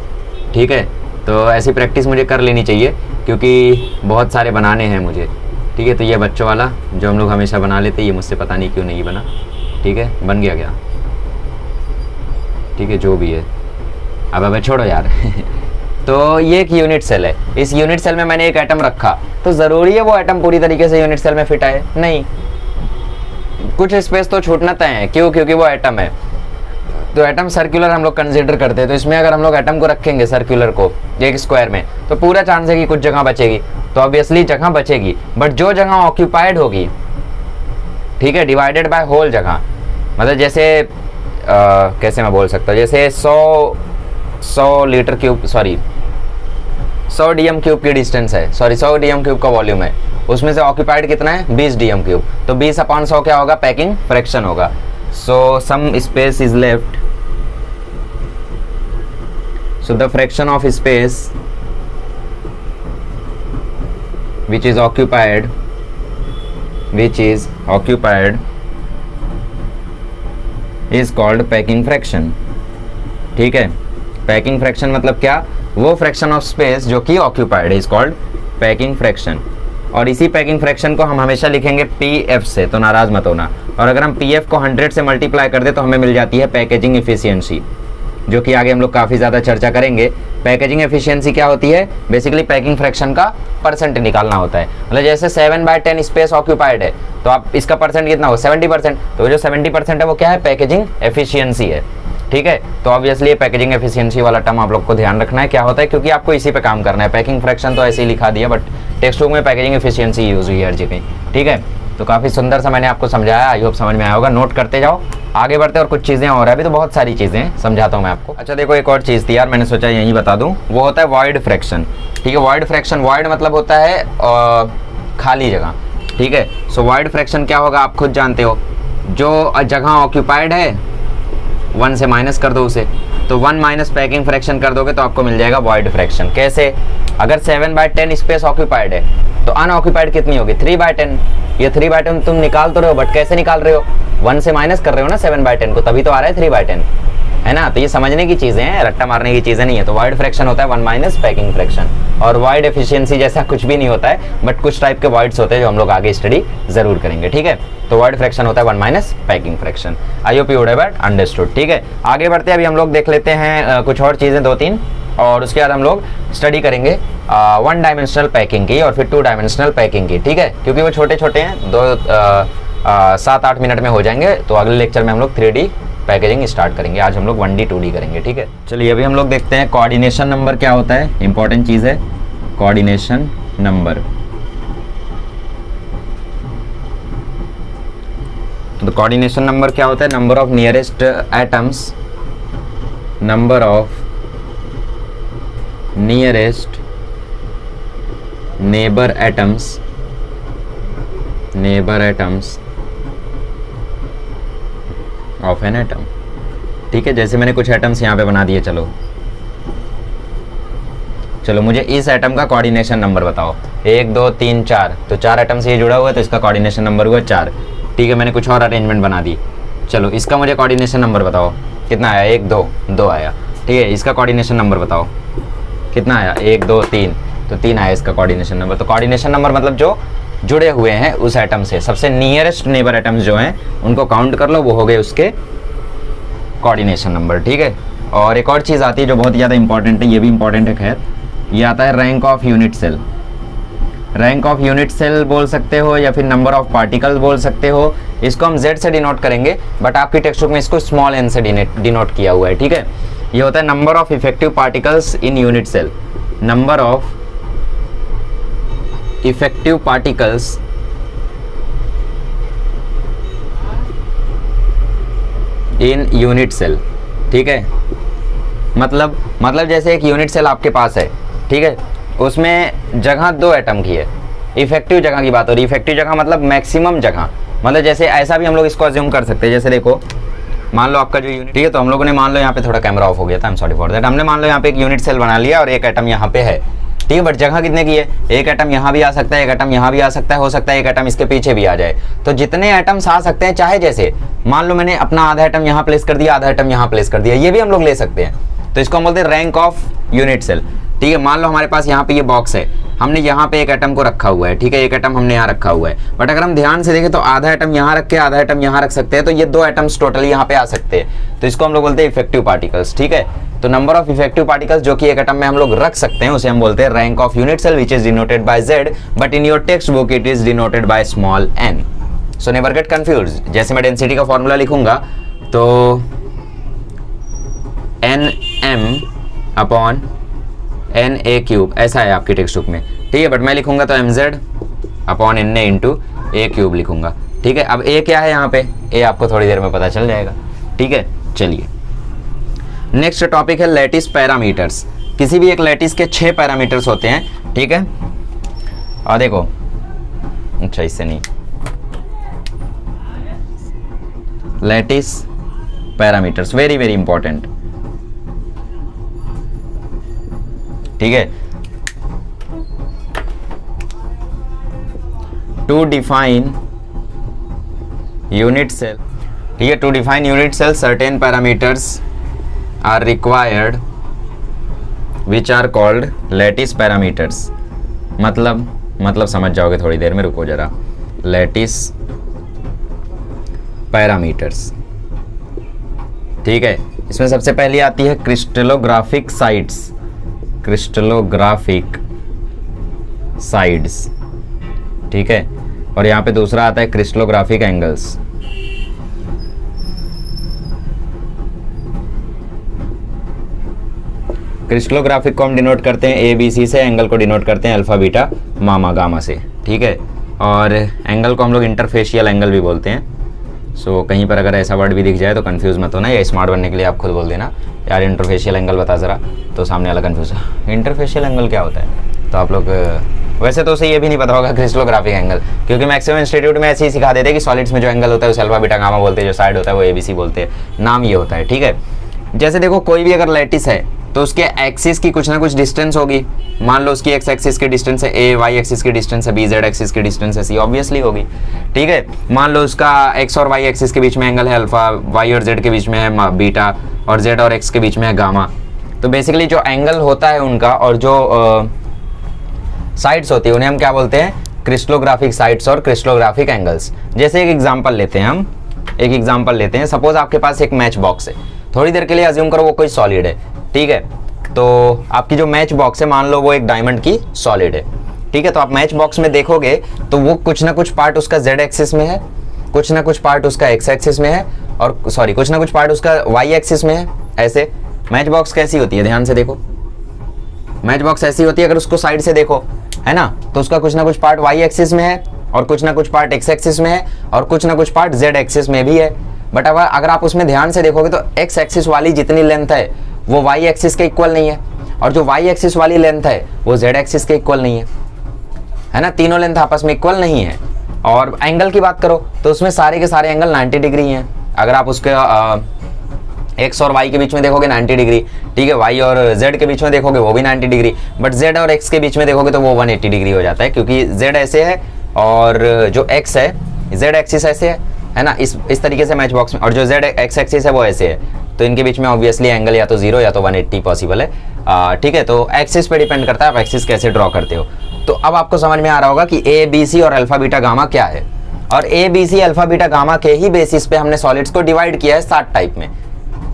ठीक है, तो ऐसी प्रैक्टिस मुझे कर लेनी चाहिए क्योंकि बहुत सारे बनाने हैं मुझे। ठीक है, तो ये बच्चों वाला जो हम लोग हमेशा बना लेते, ये मुझसे पता नहीं क्यों नहीं बना। ठीक है, बन गया क्या, ठीक है, जो भी है, अब छोड़ो यार तो ये एक यूनिट सेल है, इस यूनिट सेल में मैंने एक एटम रखा, तो ज़रूरी है वो एटम पूरी तरीके से यूनिट सेल में फिट आए? नहीं, कुछ स्पेस तो छूटना तय है। क्यों? क्योंकि वो एटम है। तो एटम सर्कुलर हम लोग कंसिडर करते हैं, तो इसमें अगर हम लोग एटम को रखेंगे सर्कुलर को एक स्क्वायर में, तो पूरा चांस है कि कुछ जगह बचेगी, तो ऑब्वियसली जगह बचेगी, बट जो जगह ऑक्यूपाइड होगी, ठीक है, डिवाइडेड बाय होल जगह, मतलब जैसे कैसे मैं बोल सकता हूँ, जैसे 100 litre cube, sorry 100 DM cube की डिस्टेंस है, सॉरी 100 डीएम क्यूब का वॉल्यूम है, उसमें से ऑक्यूपाइड कितना है, 20 डीएम क्यूब, तो 20/100 क्या होगा, पैकिंग फ्रैक्शन होगा। So some space is left, so the fraction of space which is occupied is called packing fraction। ठीक है, पैकिंग फ्रैक्शन मतलब क्या, वो फ्रैक्शन ऑफ स्पेस जो कि ऑक्यूपाइड है, इज कॉल्ड पैकिंग फ्रैक्शन। और इसी पैकिंग फ्रैक्शन को हम हमेशा लिखेंगे PF से, तो नाराज मत होना। और अगर हम PF को 100 से मल्टीप्लाई कर दे तो हमें मिल जाती है पैकेजिंग एफिशिएंसी, जो कि आगे हम लोग काफ़ी ज़्यादा चर्चा करेंगे। पैकेजिंग एफिशिएंसी क्या होती है? बेसिकली पैकिंग फ्रैक्शन का परसेंट निकालना होता है। मतलब जैसे 7/10 स्पेस ऑक्यूपाइड है तो आप इसका परसेंट कितना हो? 70%। तो जो 70% है वो क्या है? पैकेजिंग एफिशिएंसी है। ठीक है, तो ऑब्वियसली ये पैकेजिंग एफिशिएंसी वाला टर्म आप लोग को ध्यान रखना है क्या होता है, क्योंकि आपको इसी पे काम करना है। पैकिंग फ्रैक्शन तो ऐसे ही लिखा दिया, बट टेक्स्ट बुक में पैकेजिंग एफिशिएंसी यूज हुई है हर जगह। ठीक है, तो काफ़ी सुंदर सा मैंने आपको समझाया, आई होप समझ में आया होगा। नोट करते जाओ, आगे बढ़ते और कुछ चीज़ें और है अभी, तो बहुत सारी चीज़ें समझाता हूँ मैं आपको। अच्छा देखो, एक और चीज़ थी यार, मैंने सोचा यहीं बता दूँ, वो होता है वॉइड फ्रैक्शन। ठीक है, वॉइड फ्रैक्शन, वॉइड मतलब होता है खाली जगह। ठीक है, सो वॉइड फ्रैक्शन क्या होगा आप खुद जानते हो। जो जगह ऑक्यूपाइड है 1 से माइनस कर दो उसे, तो 1 माइनस पैकिंग फ्रैक्शन कर दोगे तो आपको मिल जाएगा वॉइड फ्रैक्शन। कैसे? अगर 7/10 स्पेस ऑक्यूपाइड है तो अनऑक्यूपाइड कितनी होगी? 3/10। ये 3/10 तुम निकाल तो रहे हो, बट कैसे निकाल रहे हो? 1 से माइनस कर रहे हो ना 7/10 को, तभी तो आ रहा है 3/10, है ना। तो ये समझने की चीज़ें हैं, रट्टा मारने की चीज़ें नहीं है। तो वॉइड फ्रैक्शन होता है 1 माइनस पैकिंग फ्रैक्शन। और वॉइड एफिशिएंसी जैसा कुछ भी नहीं होता है, बट कुछ टाइप के वॉइड्स होते हैं जो हम लोग आगे स्टडी जरूर करेंगे। ठीक है, तो वॉइड फ्रैक्शन होता है 1 minus packing fraction. I hope you would have understood. ठीक है, आगे बढ़ते हैं। अभी हम लोग देख लेते हैं कुछ और चीज़ें 2-3, और उसके बाद हम लोग स्टडी करेंगे 1 डायमेंशनल पैकिंग की और फिर 2 डायमेंशनल पैकिंग की। ठीक है, क्योंकि वो छोटे छोटे हैं, 7-8 मिनट में हो जाएंगे। तो अगले लेक्चर में हम लोग 3D पैकेजिंग स्टार्ट करेंगे। आज हम लोग 1D 2D करेंगे। ठीक है, चलिए अभी हम लोग देखते हैं कोऑर्डिनेशन नंबर क्या होता है। इंपॉर्टेंट चीज़ है कोऑर्डिनेशन नंबर। तो कोऑर्डिनेशन नंबर क्या होता है? Number of nearest atoms, number of nearest neighbour atoms of an atom. ठीक है, जैसे मैंने कुछ एटम्स यहाँ पे बना दिए। चलो मुझे इस एटम का कोऑर्डिनेशन नंबर बताओ। 1 2 3 4, तो 4 एटम से ये जुड़ा हुआ है तो इसका कोऑर्डिनेशन नंबर हुआ 4। ठीक है, मैंने कुछ और अरेंजमेंट बना दी। चलो इसका मुझे कोऑर्डिनेशन नंबर बताओ, कितना आया? 1 2 आया। ठीक है, इसका कोऑर्डिनेशन नंबर बताओ, कितना आया? 1 2 3, तो 3 आया इसका कोऑर्डिनेशन नंबर। तो कोऑर्डिनेशन नंबर मतलब जो जुड़े हुए हैं उस एटम से, सबसे नियरेस्ट नेबर एटम्स जो हैं उनको काउंट कर लो, वो हो गए उसके कोऑर्डिनेशन नंबर। ठीक है, और एक और चीज़ आती है जो बहुत ज़्यादा इंपॉर्टेंट है, ये भी इंपॉर्टेंट है खैर, ये आता है rank of unit cell. Rank of unit cell बोल सकते हो या फिर नंबर ऑफ पार्टिकल्स बोल सकते हो। इसको हम Z से डिनोट करेंगे, बट आपकी टेक्स्ट बुक में इसको स्मॉल n से डिनोट किया हुआ है। ठीक है, ये होता है number of effective particles in unit cell. Number of effective particles in unit cell. ठीक है, मतलब जैसे एक यूनिट सेल आपके पास है। ठीक है, उसमें जगह 2 एटम की है। इफेक्टिव जगह की बात हो रही है। इफेक्टिव जगह मतलब मैक्सिमम जगह, मतलब जैसे ऐसा भी हम लोग इसको अज्यूम कर सकते हैं। जैसे देखो, मान लो आपका जो यूनिट, ठीक है, तो हम लोगों ने मान लो यहाँ पे थोड़ा कैमरा ऑफ हो गया था, I am sorry for that. हमने मान लो यहाँ पे एक यूनिट सेल बना लिया और एक एटम यहाँ पे है। ठीक है, बट जगह कितने की है? एक एटम यहाँ भी आ सकता है, एक एटम यहाँ भी आ सकता है, हो सकता है एक एटम इसके पीछे भी आ जाए। तो जितने एटम्स आ सकते हैं, चाहे जैसे मान लो मैंने अपना आधा एटम यहाँ प्लेस कर दिया, आधा एटम यहाँ प्लेस कर दिया, ये भी हम लोग ले सकते हैं। तो इसको हम बोलते हैं रैंक ऑफ यूनिट सेल। ठीक है, मान लो हमारे पास यहाँ पे ये बॉक्स है, हमने यहाँ पे एक एटम को रखा हुआ है। ठीक है, एक एटम हमने यहाँ रखा हुआ है, बट अगर हम ध्यान से देखें तो आधा एटम यहाँ रख के आधा एटम यहाँ रख सकते हैं, तो ये 2 एटम्स टोटल यहाँ पे आ सकते हैं। तो इसको हम लोग बोलते हैं इफेक्टिव पार्टिकल्स। ठीक है, तो नंबर ऑफ इफेक्टिव पार्टिकल्स जो कि एक एटम में हम लोग रख सकते हैं उसे हम बोलते हैं rank of unit cell, which is denoted by Z, but in your textbook it is denoted by small n। So never get confused. जैसे मैं डेंसिटी का फॉर्मूला लिखूंगा तो Nm/Na क्यूब ऐसा है आपकी टेक्स्ट बुक में। ठीक है, बट मैं लिखूंगा तो Mz/Na इंटू A क्यूब लिखूंगा। ठीक है, अब A क्या है यहाँ पे? A आपको थोड़ी देर में पता चल जाएगा। ठीक है, चलिए नेक्स्ट टॉपिक है लैटिस पैरामीटर्स। किसी भी एक लैटिस के 6 पैरामीटर्स होते हैं। ठीक है, और देखो, अच्छा इससे नहीं, lattice parameters very very important. ठीक है, टू डिफाइन यूनिट सेल। ठीक है, to define unit cell certain parameters are required which are called lattice parameters। मतलब मतलब समझ जाओगे थोड़ी देर में, रुको जरा। लैटिस पैरामीटर्स, ठीक है। इसमें सबसे पहली आती है क्रिस्टलोग्राफिक साइड्स, क्रिस्टलोग्राफिक साइड्स, ठीक है। और यहाँ पे दूसरा आता है क्रिस्टलोग्राफिक एंगल्स। क्रिस्टलोग्राफिक को हम डिनोट करते हैं ए बी सी से, एंगल को डिनोट करते हैं अल्फा बीटा मामा गामा से, ठीक है। और एंगल को हम लोग इंटरफेशियल एंगल भी बोलते हैं। सो कहीं पर अगर ऐसा वर्ड भी दिख जाए तो कंफ्यूज मत होना, या स्मार्ट बनने के लिए आप खुद बोल देना यार इंटरफेशियल एंगल बता ज़रा, तो सामने वाला कंफ्यूज है इंटरफेशियल एंगल क्या होता है। तो आप लोग वैसे तो उसे ये भी नहीं पता होगा क्रिस्टलोग्राफिक एंगल, क्योंकि मैक्सिमम इंस्टीट्यूट में ऐसे ही सिखा देते हैं कि सॉलिड्स में जो एंगल होता है उसे अल्फा बीटा गामा बोलते हैं, जो साइड होता है वो ABC बोलते हैं, नाम ये होता है, ठीक है। जैसे देखो कोई भी अगर लैटिस है तो उसके एक्सिस की कुछ ना कुछ डिस्टेंस होगी। मान लो उसकी एक्स एक्सिस की डिस्टेंस है A, Y एक्सिस की डिस्टेंस है B, Z एक्सिस की डिस्टेंस है C, ऑब्वियसली होगी, ठीक है। मान लो उसका X और Y एक्सिस के बीच में एंगल है अल्फा, Y और Z के बीच में है बीटा, और Z और X के बीच में है गामा। तो बेसिकली जो एंगल होता है उनका और जो साइड्स होती है उन्हें हम क्या बोलते हैं, क्रिस्टलोग्राफिक साइड्स और क्रिस्टलोग्राफिक एंगल्स। जैसे एक एग्जांपल लेते हैं हम, एक एग्जांपल लेते हैं। सपोज आपके पास एक मैच बॉक्स है, थोड़ी देर के लिए अज्यूम करो वो कोई सॉलिड है, ठीक है। तो आपकी जो मैच बॉक्स है मान लो वो एक डायमंड की सॉलिड है, ठीक है। तो आप मैच बॉक्स में देखोगे तो वो कुछ ना कुछ पार्ट उसका Z एक्सिस में है, कुछ ना कुछ पार्ट उसका X एक्सिस में है, और सॉरी कुछ ना कुछ पार्ट उसका Y एक्सिस में है। ऐसे मैच बॉक्स कैसी होती है, ध्यान से देखो, मैच बॉक्स ऐसी होती है अगर उसको साइड से देखो, है ना, तो उसका कुछ ना कुछ पार्ट Y एक्सिस में है, और कुछ ना कुछ पार्ट X एक्सिस में है, और कुछ ना कुछ पार्ट Z एक्सिस में भी है। बट अगर आप उसमें ध्यान से देखोगे तो X एक्सिस वाली जितनी लेंथ है वो Y एक्सिस के इक्वल नहीं है, और जो Y एक्सिस वाली लेंथ है वो Z एक्सिस के इक्वल नहीं है ना, तीनों लेंथ आपस में इक्वल नहीं है। और एंगल की बात करो तो उसमें सारे के सारे एंगल 90 डिग्री हैं। अगर आप उसके X और Y के बीच में देखोगे 90 डिग्री, ठीक है। Y और Z के बीच में देखोगे वो भी 90 डिग्री, बट Z और X के बीच में देखोगे तो वो 180 डिग्री हो जाता है, क्योंकि Z ऐसे है और जो X है Z एक्सिस ऐसे है ना, इस तरीके से मैच बॉक्स में, और जो Z X एक्सिस है वो ऐसे है, तो इनके बीच में ऑब्वियसली एंगल या तो 0 या तो 180 पॉसिबल है, ठीक है। तो एक्सिस पे डिपेंड करता है आप एक्सिस कैसे ड्रॉ करते हो। तो अब आपको समझ में आ रहा होगा कि ABC और अल्फा बीटा गामा क्या है, और ABC अल्फा बीटा गामा के ही बेसिस पे हमने सॉलिड्स को डिवाइड किया है 7 टाइप में,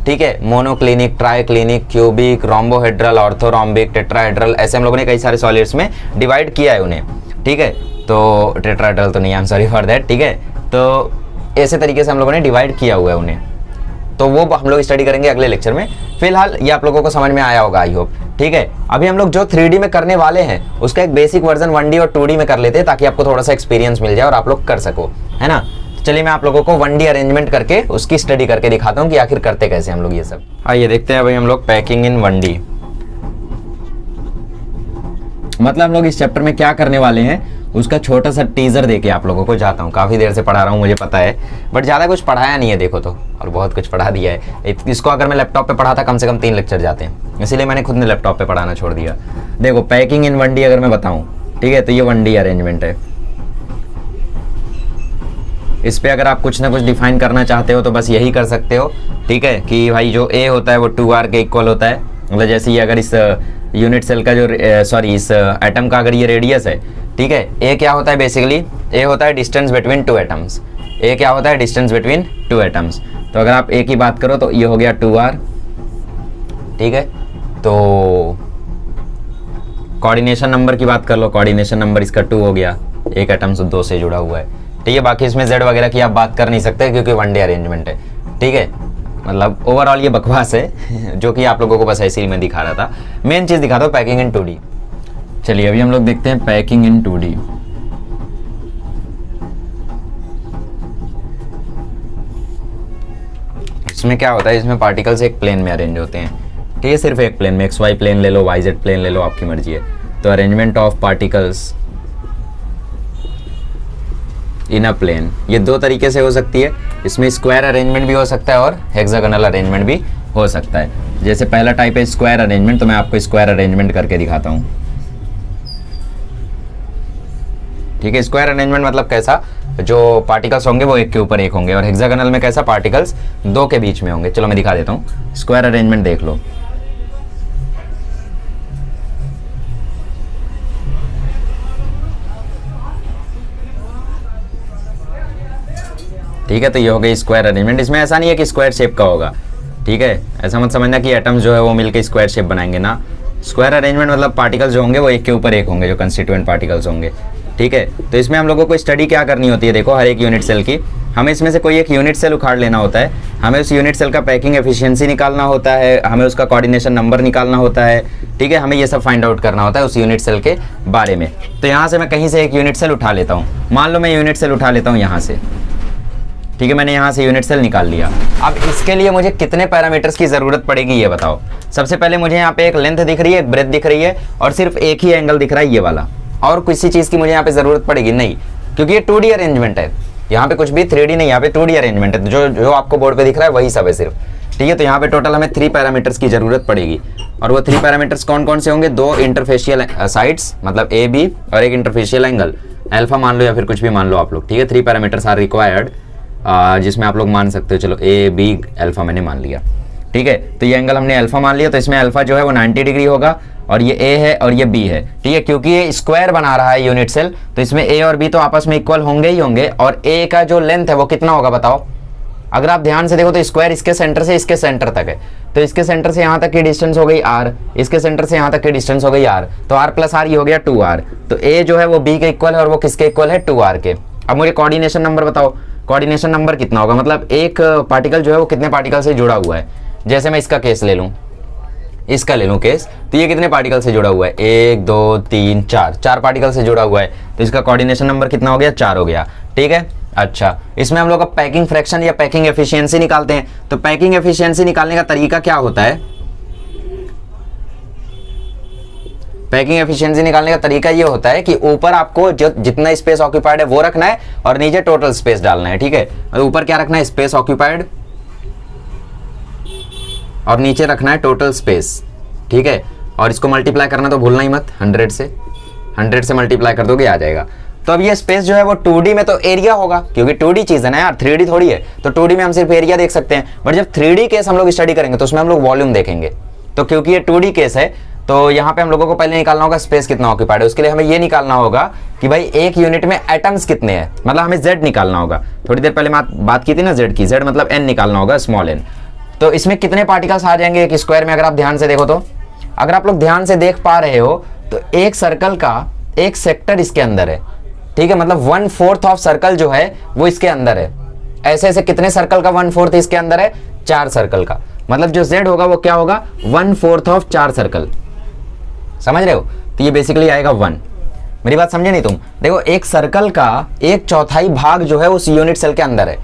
ठीक है। Monoclinic, triclinic, cubic, rhombohedral, orthorhombic, tetrahedral, ऐसे हम लोगों ने कई सारे सॉलिड्स में डिवाइड किया है उन्हें, ठीक है। तो टेट्राहेड्रल तो नहीं, आई एम सॉरी फॉर दैट, ठीक है। तो ऐसे तरीके से हम लोगों ने डिवाइड किया हुआ है उन्हें, तो वो हम लोग स्टडी करेंगे अगले लेक्चर में। फिलहाल ये आप लोगों को समझ में आया होगा आई होप, ठीक है। अभी हम लोग जो 3D में करने वाले हैं उसका एक बेसिक वर्जन 1D और 2D में कर लेते हैं, ताकि आपको थोड़ा सा एक्सपीरियंस मिल जाए और आप लोग कर सको, है ना। चलिए मैं आप लोगों को 1D अरेंजमेंट करके उसकी स्टडी करके दिखाता हूँ कि आखिर करते कैसे हम लोग ये सब। आइए देखते हैं अभी हम लोग पैकिंग इन 1D, मतलब हम लोग इस चैप्टर में क्या करने वाले हैं उसका छोटा सा टीजर देके आप लोगों को जाता हूँ। काफ़ी देर से पढ़ा रहा हूँ मुझे पता है, बट ज़्यादा कुछ पढ़ाया नहीं है देखो तो, और बहुत कुछ पढ़ा दिया है। इसको अगर मैं लैपटॉप पे पढ़ाता कम से कम 3 लेक्चर जाते हैं, इसीलिए मैंने खुद ने लैपटॉप पे पढ़ाना छोड़ दिया। देखो पैकिंग इन 1D अगर मैं बताऊँ, ठीक है, तो ये 1D अरेंजमेंट है। इस पर अगर आप कुछ ना कुछ डिफाइन करना चाहते हो तो बस यही कर सकते हो, ठीक है, कि भाई जो A होता है वो 2R के इक्वल होता है। मतलब जैसे ये अगर इस यूनिट सेल का जो सॉरी इस एटम का अगर ये रेडियस है, ठीक है, A क्या होता है बेसिकली, A होता है डिस्टेंस बिटवीन 2 एटम्स। A क्या होता है, डिस्टेंस बिटवीन 2 एटम्स। तो अगर आप A की बात करो तो ये हो गया 2R, ठीक है। तो कोऑर्डिनेशन नंबर की बात कर लो, कोऑर्डिनेशन नंबर इसका 2 हो गया, एक एटम से 2 से जुड़ा हुआ है, ठीक है। बाकी इसमें Z वगैरह की आप बात कर नहीं सकते क्योंकि 1D अरेंजमेंट है, ठीक है। मतलब ओवरऑल ये बकवास है जो कि आप लोगों को बस ऐसे ही मैं दिखा रहा था। मेन चीज़ दिखा दो पैकिंग इन 2D। चलिए अभी हम लोग देखते हैं पैकिंग इन 2D। इसमें क्या होता है, इसमें पार्टिकल्स एक प्लेन में अरेंज होते हैं, ठीक है, सिर्फ एक प्लेन में, XY प्लेन ले लो, YZ प्लेन ले लो, आपकी मर्जी है। तो arrangement of particles in a plane ये 2 तरीके से हो सकती है। इसमें स्क्वायर अरेंजमेंट भी हो सकता है और हेक्सागोनल अरेंजमेंट भी हो सकता है। जैसे पहला टाइप है स्क्वायर अरेंजमेंट, तो मैं आपको स्क्वायर अरेंजमेंट करके दिखाता हूँ, ठीक है। स्क्वायर अरेंजमेंट मतलब कैसा, जो पार्टिकल्स होंगे वो एक के ऊपर एक होंगे, और हेक्सागोनल में कैसा, पार्टिकल्स 2 के बीच में होंगे। चलो मैं दिखा देता हूँ, स्क्वायर अरेंजमेंट देख लो। ठीक है। तो ये हो गई स्क्वायर अरेंजमेंट। इसमें ऐसा नहीं है कि स्क्वायर शेप का होगा, ठीक है, ऐसा मत समझना कि एटम्स जो है वो मिलकर स्क्वायर शेप बनाएंगे ना। स्क्वायर अरेंजमेंट मतलब पार्टिकल्स जो होंगे वो एक के ऊपर एक होंगे, जो कंस्टिट्यूएंट पार्टिकल्स होंगे, ठीक है। तो इसमें हम लोगों को स्टडी क्या करनी होती है, देखो हर एक यूनिट सेल की, हमें इसमें से कोई एक यूनिट सेल उखाड़ लेना होता है, हमें उस यूनिट सेल का पैकिंग एफिशिएंसी निकालना होता है, हमें उसका कोऑर्डिनेशन नंबर निकालना होता है, ठीक है, हमें ये सब फाइंड आउट करना होता है उस यूनिट सेल के बारे में। तो यहाँ से मैं कहीं से एक यूनिट सेल उठा लेता हूँ, मान लो मैं यूनिट सेल उठा लेता हूँ यहाँ से, ठीक है, मैंने यहाँ से यूनिट सेल निकाल लिया। अब इसके लिए मुझे कितने पैरामीटर्स की ज़रूरत पड़ेगी ये बताओ। सबसे पहले मुझे यहाँ पे एक लेंथ दिख रही है, एक ब्रेथ दिख रही है, और सिर्फ एक ही एंगल दिख रहा है ये वाला, और किसी चीज़ की मुझे यहाँ पे ज़रूरत पड़ेगी नहीं, क्योंकि ये 2D अरेंजमेंट है, यहाँ पे कुछ भी 3D नहीं, यहाँ पे 2D अरेंजमेंट है। जो आपको बोर्ड पे दिख रहा है वही सब है सिर्फ, ठीक है। तो यहाँ पे टोटल हमें 3 पैरामीटर्स की ज़रूरत पड़ेगी, और वो 3 पैरामीटर्स कौन कौन से होंगे, 2 इंटरफेशियल साइड्स मतलब ए बी, और एक इंटरफेशियल एंगल अल्फा मान लो या फिर कुछ भी मान लो आप लोग, ठीक है। 3 पैरामीटर्स आर रिक्वायर्ड, जिसमें आप लोग मान सकते हो, चलो ए बी अल्फा मैंने मान लिया, ठीक है। तो ये एंगल हमने अल्फा मान लिया, तो इसमें अल्फा जो है वो 90 डिग्री होगा, और ये ए है और ये बी है, ठीक है। क्योंकि ये स्क्वायर बना रहा है यूनिट सेल, तो इसमें ए और बी तो आपस में इक्वल होंगे ही होंगे, और ए का जो लेंथ है वो कितना होगा बताओ। अगर आप ध्यान से देखो तो स्क्वायर इसके सेंटर से इसके सेंटर तक है, तो इसके सेंटर से यहाँ तक की डिस्टेंस हो गई r, इसके सेंटर से यहाँ तक की डिस्टेंस हो गई r, तो r प्लस r ये हो गया 2r। तो a जो है वो b के इक्वल है, और वो किसके इक्वल है, 2r के। अब मुझे कोऑर्डिनेशन नंबर बताओ, कोऑर्डिनेशन नंबर कितना होगा, मतलब एक पार्टिकल जो है वो कितने पार्टिकल से जुड़ा हुआ है। जैसे मैं इसका केस ले लूँ, इसका ले लूँ केस, तो ये कितने पार्टिकल से जुड़ा हुआ है, 1 2 3 4 पार्टिकल से जुड़ा हुआ है, तो इसका कोऑर्डिनेशन नंबर कितना हो गया, 4 हो गया, ठीक है। अच्छा, इसमें हम लोग अब पैकिंग फ्रैक्शन या पैकिंग एफिशिएंसी निकालते हैं। तो पैकिंग एफिशिएंसी निकालने का तरीका क्या होता है, पैकिंग एफिशिएंसी निकालने का तरीका ये होता है कि ऊपर आपको जो जितना स्पेस ऑक्यूपाइड है वो रखना है, और नीचे टोटल स्पेस डालना है, ठीक है। और ऊपर क्या रखना है, स्पेस ऑक्यूपाइड, और नीचे रखना है टोटल स्पेस, ठीक है। और इसको मल्टीप्लाई करना तो भूलना ही मत, 100 से मल्टीप्लाई कर दोगे आ जाएगा। तो अब ये स्पेस जो है वो 2D में तो एरिया होगा, क्योंकि 2D चीज़ है ना यार, 3D थोड़ी है, तो 2D में हम सिर्फ एरिया देख सकते हैं, बट जब 3D केस हम लोग स्टडी करेंगे तो उसमें हम लोग वॉल्यूम देखेंगे। तो क्योंकि ये 2D केस है, तो यहाँ पे हम लोगों को पहले निकालना होगा स्पेस कितना ऑक्यूपाइड है। उसके लिए हमें ये निकालना होगा कि भाई एक यूनिट में एटम्स कितने हैं, मतलब हमें Z निकालना होगा। थोड़ी देर पहले बात की थी ना Z की, Z मतलब N निकालना होगा, स्मॉल n। तो इसमें कितने पार्टिकल्स आ जाएंगे एक स्क्वायर में, अगर आप ध्यान से देखो तो, अगर आप लोग ध्यान से देख पा रहे हो तो एक सर्कल का एक सेक्टर इसके अंदर है, ठीक है, मतलब 1/4 ऑफ सर्कल जो है वो इसके अंदर है। ऐसे ऐसे कितने सर्कल का 1/4 इसके अंदर है, 4 सर्कल का, मतलब जो Z होगा वो क्या होगा, 1/4 ऑफ 4 सर्कल, समझ रहे हो। तो ये बेसिकली आएगा 1। मेरी बात समझे नहीं तुम, देखो एक सर्कल का 1/4 भाग जो है उस यूनिट सेल के अंदर है,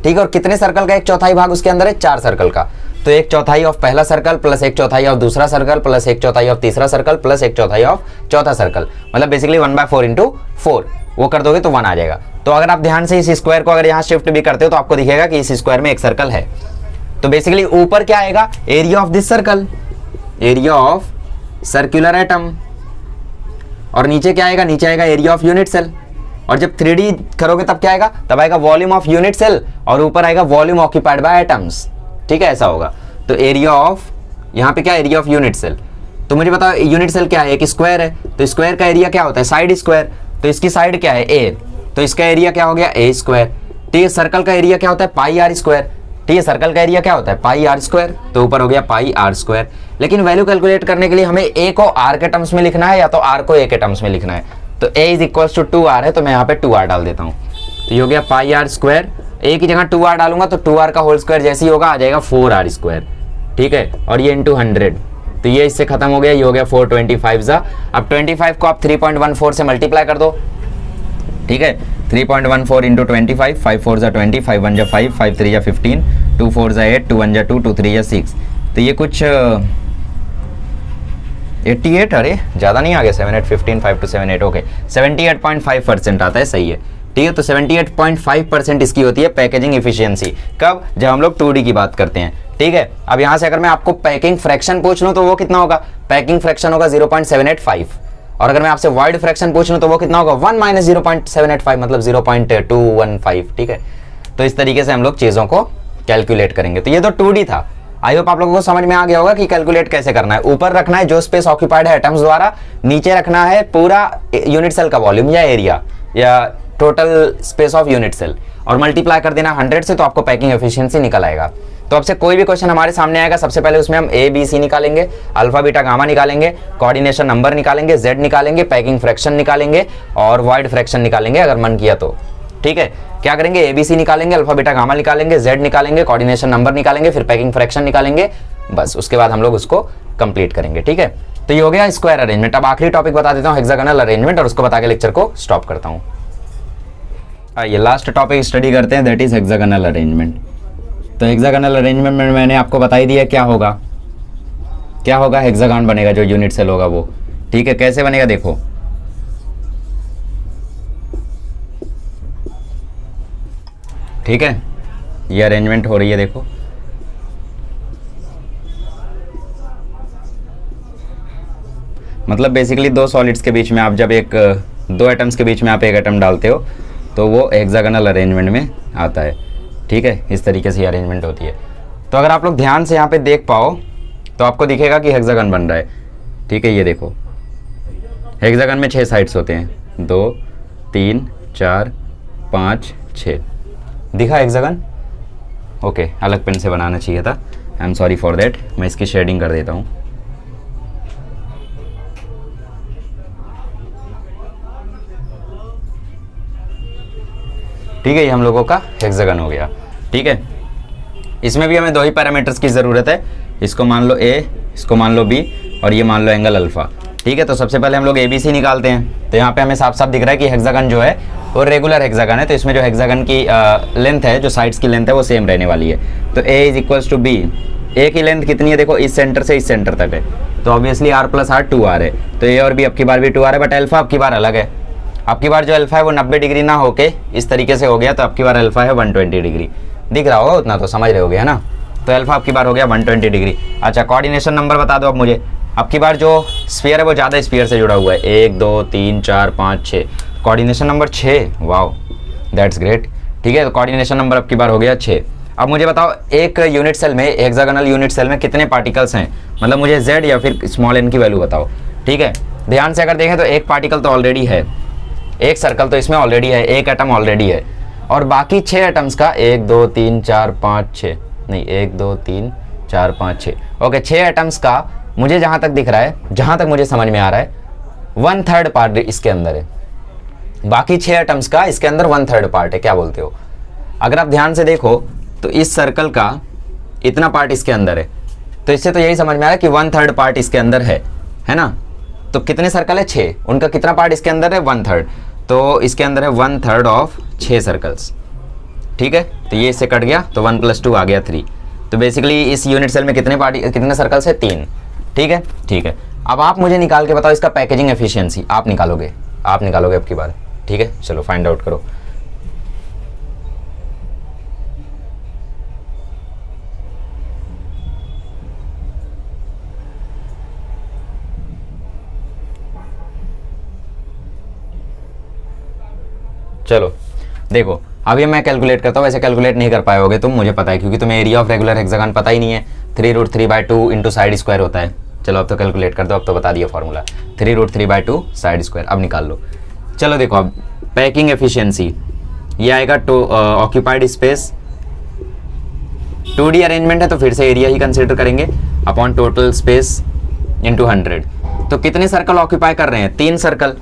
ठीक है। और कितने सर्कल का 1/4 भाग उसके अंदर है, 4 सर्कल का। तो 1/4 ऑफ पहला सर्कल प्लस 1/4 ऑफ दूसरा सर्कल प्लस 1/4 ऑफ तीसरा सर्कल प्लस 1/4 ऑफ चौथा सर्कल, मतलब बेसिकली 1/4 इंटू 4, वो कर दोगे तो 1 आ जाएगा। तो अगर आप ध्यान से इस स्क्वायर को अगर यहाँ शिफ्ट भी करते हो तो आपको दिखेगा कि इस स्क्वायर में एक सर्कल है। तो बेसिकली ऊपर क्या आएगा, area of this circle, area of circular atom, और नीचे क्या आएगा, नीचे आएगा एरिया ऑफ यूनिट सेल। और जब 3D करोगे तब क्या आएगा, तब आएगा वॉल्यूम ऑफ यूनिट सेल, और ऊपर आएगा वॉल्यूम ऑक्यूपाइड बाय एटम्स, ठीक है, ऐसा होगा। तो एरिया ऑफ, यहाँ पे क्या, एरिया ऑफ यूनिट सेल। तो मुझे बताओ यूनिट सेल क्या है, एक स्क्वायर है, तो स्क्वायर का एरिया क्या होता है, साइड स्क्वायर। तो इसकी साइड क्या है, a, तो इसका एरिया क्या हो गया, a स्क्वायर, ठीक है। सर्कल का एरिया क्या होता है, पाई r स्क्वायर, ठीक है, सर्कल का एरिया क्या होता है, पाई r स्क्वायर, तो ऊपर हो गया पाई r स्क्वायर। लेकिन वैल्यू कैलकुलेट करने के लिए हमें a को r के टर्म्स में लिखना है या तो r को a के टर्म्स में लिखना है। तो a is equals to 2r है, तो मैं यहाँ पे 2r डाल देता हूँ, तो ये हो गया पाई r स्क्वायर। a की जगह 2r डालूंगा तो 2r का होल स्क्वायर जैसे ही होगा आ जाएगा 4r स्क्वायर, ठीक है। और ये इंटू 100, तो ये इससे खत्म हो गया, ये हो गया 425 जा। अब 25 को आप 3.14 से मल्टीप्लाई कर दो, ठीक है, 3.14 इंटू 25, 5 4 जा 20, 5 1 जा 5, 5 3 जा 15, 2 4 जा 8, 2 1 जा 2, 2 3 जा 6, तो ये कुछ 88, अरे ज़्यादा नहीं आ गया, 7 8 15 5 2 7 8, ओके 78.5% आता है, सही है, ठीक है। तो 78.5% इसकी होती है पैकेजिंग इफिशियंसी, कब, जब हम लोग 2D की बात करते हैं, ठीक है। अब यहाँ से अगर मैं आपको पैकिंग फ्रैक्शन पूछ लूँ तो वो कितना होगा, पैकिंग फ्रैक्शन होगा 0.785, और अगर मैं आपसे वॉइड फ्रैक्शन पूछ लूँ तो वो कितना होगा, 1 माइनस 0.785 मतलब 0.215, ठीक है। तो इस तरीके से हम लोग चीज़ों को कैलकुलेट करेंगे। तो ये तो 2D था, आई होप आप लोगों को समझ में आ गया होगा कि कैलकुलेट कैसे करना है। ऊपर रखना है जो स्पेस ऑक्यूपाइड है एटम्स द्वारा, नीचे रखना है पूरा यूनिट सेल का वॉल्यूम या एरिया या total space of unit cell, और मल्टीप्लाई कर देना 100 से, तो आपको पैकिंग एफिशिएंसी निकल आएगा। तो अब से कोई भी क्वेश्चन हमारे सामने आएगा, सबसे पहले उसमें हम ए बी सी निकालेंगे, अल्फा बीटा गामा निकालेंगे, कोऑर्डिनेशन नंबर निकालेंगे, जेड निकालेंगे, पैकिंग फ्रैक्शन निकालेंगे और वॉइड फ्रैक्शन निकालेंगे अगर मन किया तो। ठीक है, क्या करेंगे, एबीसी निकालेंगे, अल्फा बीटा गामा निकालेंगे, जेड निकालेंगे, कोऑर्डिनेशन नंबर निकालेंगे, फिर पैकिंग फ्रैक्शन निकालेंगे, बस उसके बाद हम लोग उसको कंप्लीट करेंगे। ठीक है, तो ये हो गया स्क्वायर अरेंजमेंट। अब आखिरी टॉपिक बता देता हूँ, हेक्सागोनल अरेंजमेंट, और उसको बता के लेक्चर को स्टॉप करता हूँ। ये लास्ट टॉपिक स्टडी करते हैं, दैट इज हेक्सागोनल अरेंजमेंट। तो हेक्सागोनल अरेंजमेंट में मैंने आपको बता ही दिया क्या होगा, क्या होगा, हेक्सागन बनेगा जो यूनिट सेल होगा वो। ठीक है, कैसे बनेगा देखो, ठीक है, ये अरेंजमेंट हो रही है देखो, मतलब बेसिकली दो सॉलिड्स के बीच में आप जब दो एटम्स के बीच में आप एक एटम डालते हो तो वो हेक्सागोनल अरेंजमेंट में आता है। ठीक है, इस तरीके से अरेंजमेंट होती है। तो अगर आप लोग ध्यान से यहाँ पे देख पाओ तो आपको दिखेगा कि हेक्सागन बन रहा है। ठीक है, ये देखो, हेक्सागन में 6 साइड्स होते हैं, 2 3 4 5 6। दिखा हेक्सागन? ओके, अलग पेन से बनाना चाहिए था, I am sorry for that. मैं इसकी शेडिंग कर देता हूँ। ठीक है, ये हम लोगों का हेक्सागन हो गया। ठीक है, इसमें भी हमें 2 ही पैरामीटर्स की ज़रूरत है, इसको मान लो ए, इसको मान लो बी, और ये मान लो एंगल अल्फा। ठीक है, तो सबसे पहले हम लोग ए बी सी निकालते हैं। तो यहाँ पे हमें साफ साफ दिख रहा है कि हेक्सागन जो है वो रेगुलर हेक्सागन है, तो इसमें जो हेक्सागन की लेंथ है, जो साइड्स की लेंथ है वो सेम रहने वाली है। तो ए इज इक्वल्स टू बी, ए की लेंथ कितनी है देखो, इस सेंटर से इस सेंटर तक है, तो obviously are plus are 2r है। तो ए और बी अब की बार भी 2r है, बट अल्फा अब की बार अलग है। अब की बार जो अल्फा है वो 90 डिग्री ना होके इस तरीके से हो गया, तो अब की बार अल्फा है 120 डिग्री। दिख रहा होगा उतना तो समझ रहे होगे, है ना। तो अल्फा अब की बार हो गया 120 डिग्री। अच्छा, कोऑर्डिनेशन नंबर बता दो अब मुझे। अब की बार जो स्फीयर है वो ज़्यादा स्फीयर से जुड़ा हुआ है, 1 2 3 4 5 6, coordination number 6। Wow, that's great. ठीक है, तो कोऑर्डिनेशन नंबर अब की बार हो गया 6। अब मुझे बताओ, एक यूनिट सेल में, हेक्सागोनल यूनिट सेल में कितने पार्टिकल्स हैं, मतलब मुझे z या फिर स्मॉल n की वैल्यू बताओ। ठीक है, ध्यान से अगर देखें तो एक पार्टिकल तो ऑलरेडी है, एक सर्कल तो इसमें ऑलरेडी है, एक एटम ऑलरेडी है, और बाकी 6 एटम्स का 1 2 3 4 5 6, नहीं 1 2 3 4 5 6, ओके 6 एटम्स का मुझे जहाँ तक दिख रहा है, जहाँ तक मुझे समझ में आ रहा है, 1/3 पार्ट इसके अंदर है। बाकी 6 एटम्स का इसके अंदर 1/3 पार्ट है। क्या बोलते हो? अगर आप ध्यान से देखो तो इस सर्कल का इतना पार्ट इसके अंदर है, तो इससे तो यही समझ में आ रहा है कि 1/3 पार्ट इसके अंदर है ना। तो कितने सर्कल है? 6, उनका कितना पार्ट इसके अंदर है? 1/3, तो इसके अंदर है 1/3 ऑफ 6 सर्कल्स। ठीक है, तो ये इससे कट गया तो 1 + 2 आ गया 3। तो बेसिकली इस यूनिट सेल में कितने सर्कल्स है? 3। ठीक है, ठीक है। अब आप मुझे निकाल के बताओ इसका पैकेजिंग एफिशिएंसी। आप निकालोगे अब की बार। ठीक है, चलो फाइंड आउट करो। चलो देखो, अभी मैं कैलकुलेट करता हूँ, वैसे कैलकुलेट नहीं कर पाए होगे तुम, मुझे पता है, क्योंकि तुम्हें एरिया ऑफ रेगुलर हेक्सागन पता ही नहीं है। 3√3/2 इंटू साइड स्क्वायर होता है। चलो अब तो कैलकुलेट कर दो, अब तो बता दिया फॉर्मूला, 3√3/2 साइड स्क्वायर। अब निकाल लो। चलो देखो, अब पैकिंग एफिशिएंसी ये आएगा ऑक्यूपाइड स्पेस, 2D अरेंजमेंट है तो फिर से एरिया ही कंसिडर करेंगे, अपॉन टोटल स्पेस इंटू 100। तो कितने सर्कल ऑक्यूपाई कर रहे हैं? 3 सर्कल।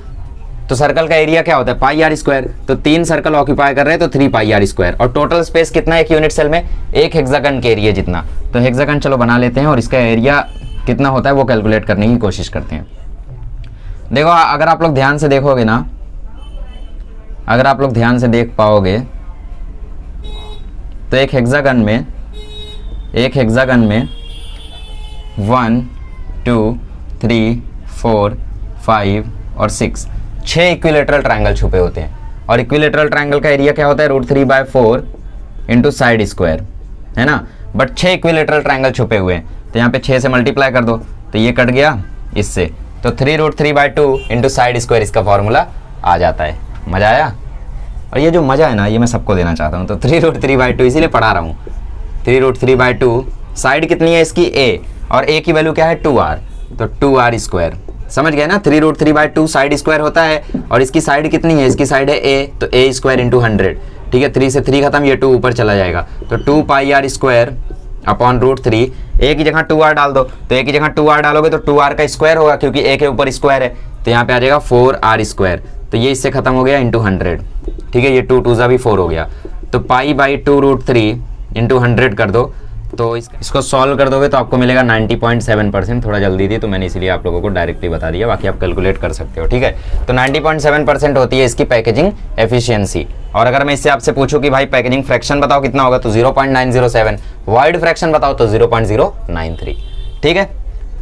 तो सर्कल का एरिया क्या होता है? πr²। तो 3 सर्कल ऑक्यूपाई कर रहे हैं तो 3πr²। और टोटल स्पेस कितना है एक यूनिट सेल में? एक हेक्सागन के एरिया जितना। तो हेक्सागन चलो बना लेते हैं और इसका एरिया कितना होता है वो कैलकुलेट करने की कोशिश करते हैं। देखो, अगर आप लोग ध्यान से देखोगे ना, अगर आप लोग ध्यान से देख पाओगे तो एक हेक्सागन में 1 2 3 4 5 और 6 इक्विलेटरल ट्रायंगल छुपे होते हैं। और इक्विलेटरल ट्रायंगल का एरिया क्या होता है? √3/4 इंटू साइड स्क्वायर, है ना। बट 6 इक्विलेटरल ट्रायंगल छुपे हुए हैं, तो यहाँ पे 6 से मल्टीप्लाई कर दो तो ये कट गया इससे, तो 3√3/2 इंटू साइड स्क्वायर इसका फॉर्मूला आ जाता है। मज़ा आया? और ये जो मज़ा है ना, ये मैं सबको देना चाहता हूँ। तो 3√3/2 इसीलिए पढ़ा रहा हूँ। 3√3/2 साइड कितनी है इसकी? a, और a की वैल्यू क्या है? 2r, तो 2r²। समझ गए ना? 3√3/2 साइड स्क्वायर होता है, और इसकी साइड कितनी है? इसकी साइड है a, तो a² इंटू 100। ठीक है, 3 से 3 खत्म, ये 2 ऊपर चला जाएगा, तो 2 पाई आर स्क्वायर अपॉन रूट 3, एक ही जगह 2r डाल दो, तो एक ही जगह 2r डालोगे तो 2r का स्क्वायर होगा क्योंकि ए के ऊपर स्क्वायर है, तो यहाँ पे आ जाएगा 4r स्क्वायर, तो ये इससे खत्म हो गया इंटू 100, ठीक है, ये 2 2 भी 4 हो गया, तो पाई बाई 2 रूट 3 इंटू 100 कर दो, तो इसको सॉल्व कर दोगे तो आपको मिलेगा 90.7%, थोड़ा जल्दी थी तो मैंने इसलिए आप लोगों को डायरेक्टली बता दिया, बाकी आप कैलकुलेट कर सकते हो, ठीक है। तो 90.7% होती है इसकी पैकेजिंग एफिशिएंसी। और अगर मैं इससे आपसे पूछूं कि भाई पैकेजिंग फ्रैक्शन बताओ कितना होगा, तो 0.907, वाइड फ्रैक्शन बताओ तो 0.093, ठीक है।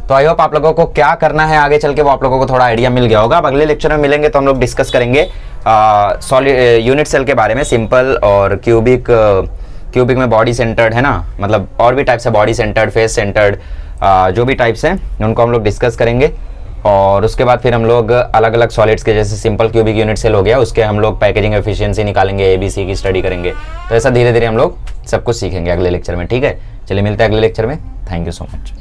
तो आई होप आप लोगों को क्या करना है आगे चल के वो आप लोगों को थोड़ा आइडिया मिल गया होगा। अब अगले लेक्चर में मिलेंगे तो हम लोग डिस्कस करेंगे सॉलिड यूनिट सेल के बारे में, सिंपल और क्यूबिक में बॉडी सेंटर्ड है ना, मतलब और भी टाइप्स है, बॉडी सेंटर्ड, फेस सेंटर्ड, जो भी टाइप्स हैं उनको हम लोग डिस्कस करेंगे। और उसके बाद फिर हम लोग अलग अलग सॉलिड्स के, जैसे सिंपल क्यूबिक यूनिट सेल हो गया, उसके हम लोग पैकेजिंग एफिशिएंसी निकालेंगे, ABC की स्टडी करेंगे। तो ऐसा धीरे धीरे हम लोग सब कुछ सीखेंगे अगले लेक्चर में, ठीक है। चलिए मिलते हैं अगले लेक्चर में, थैंक यू सो मच।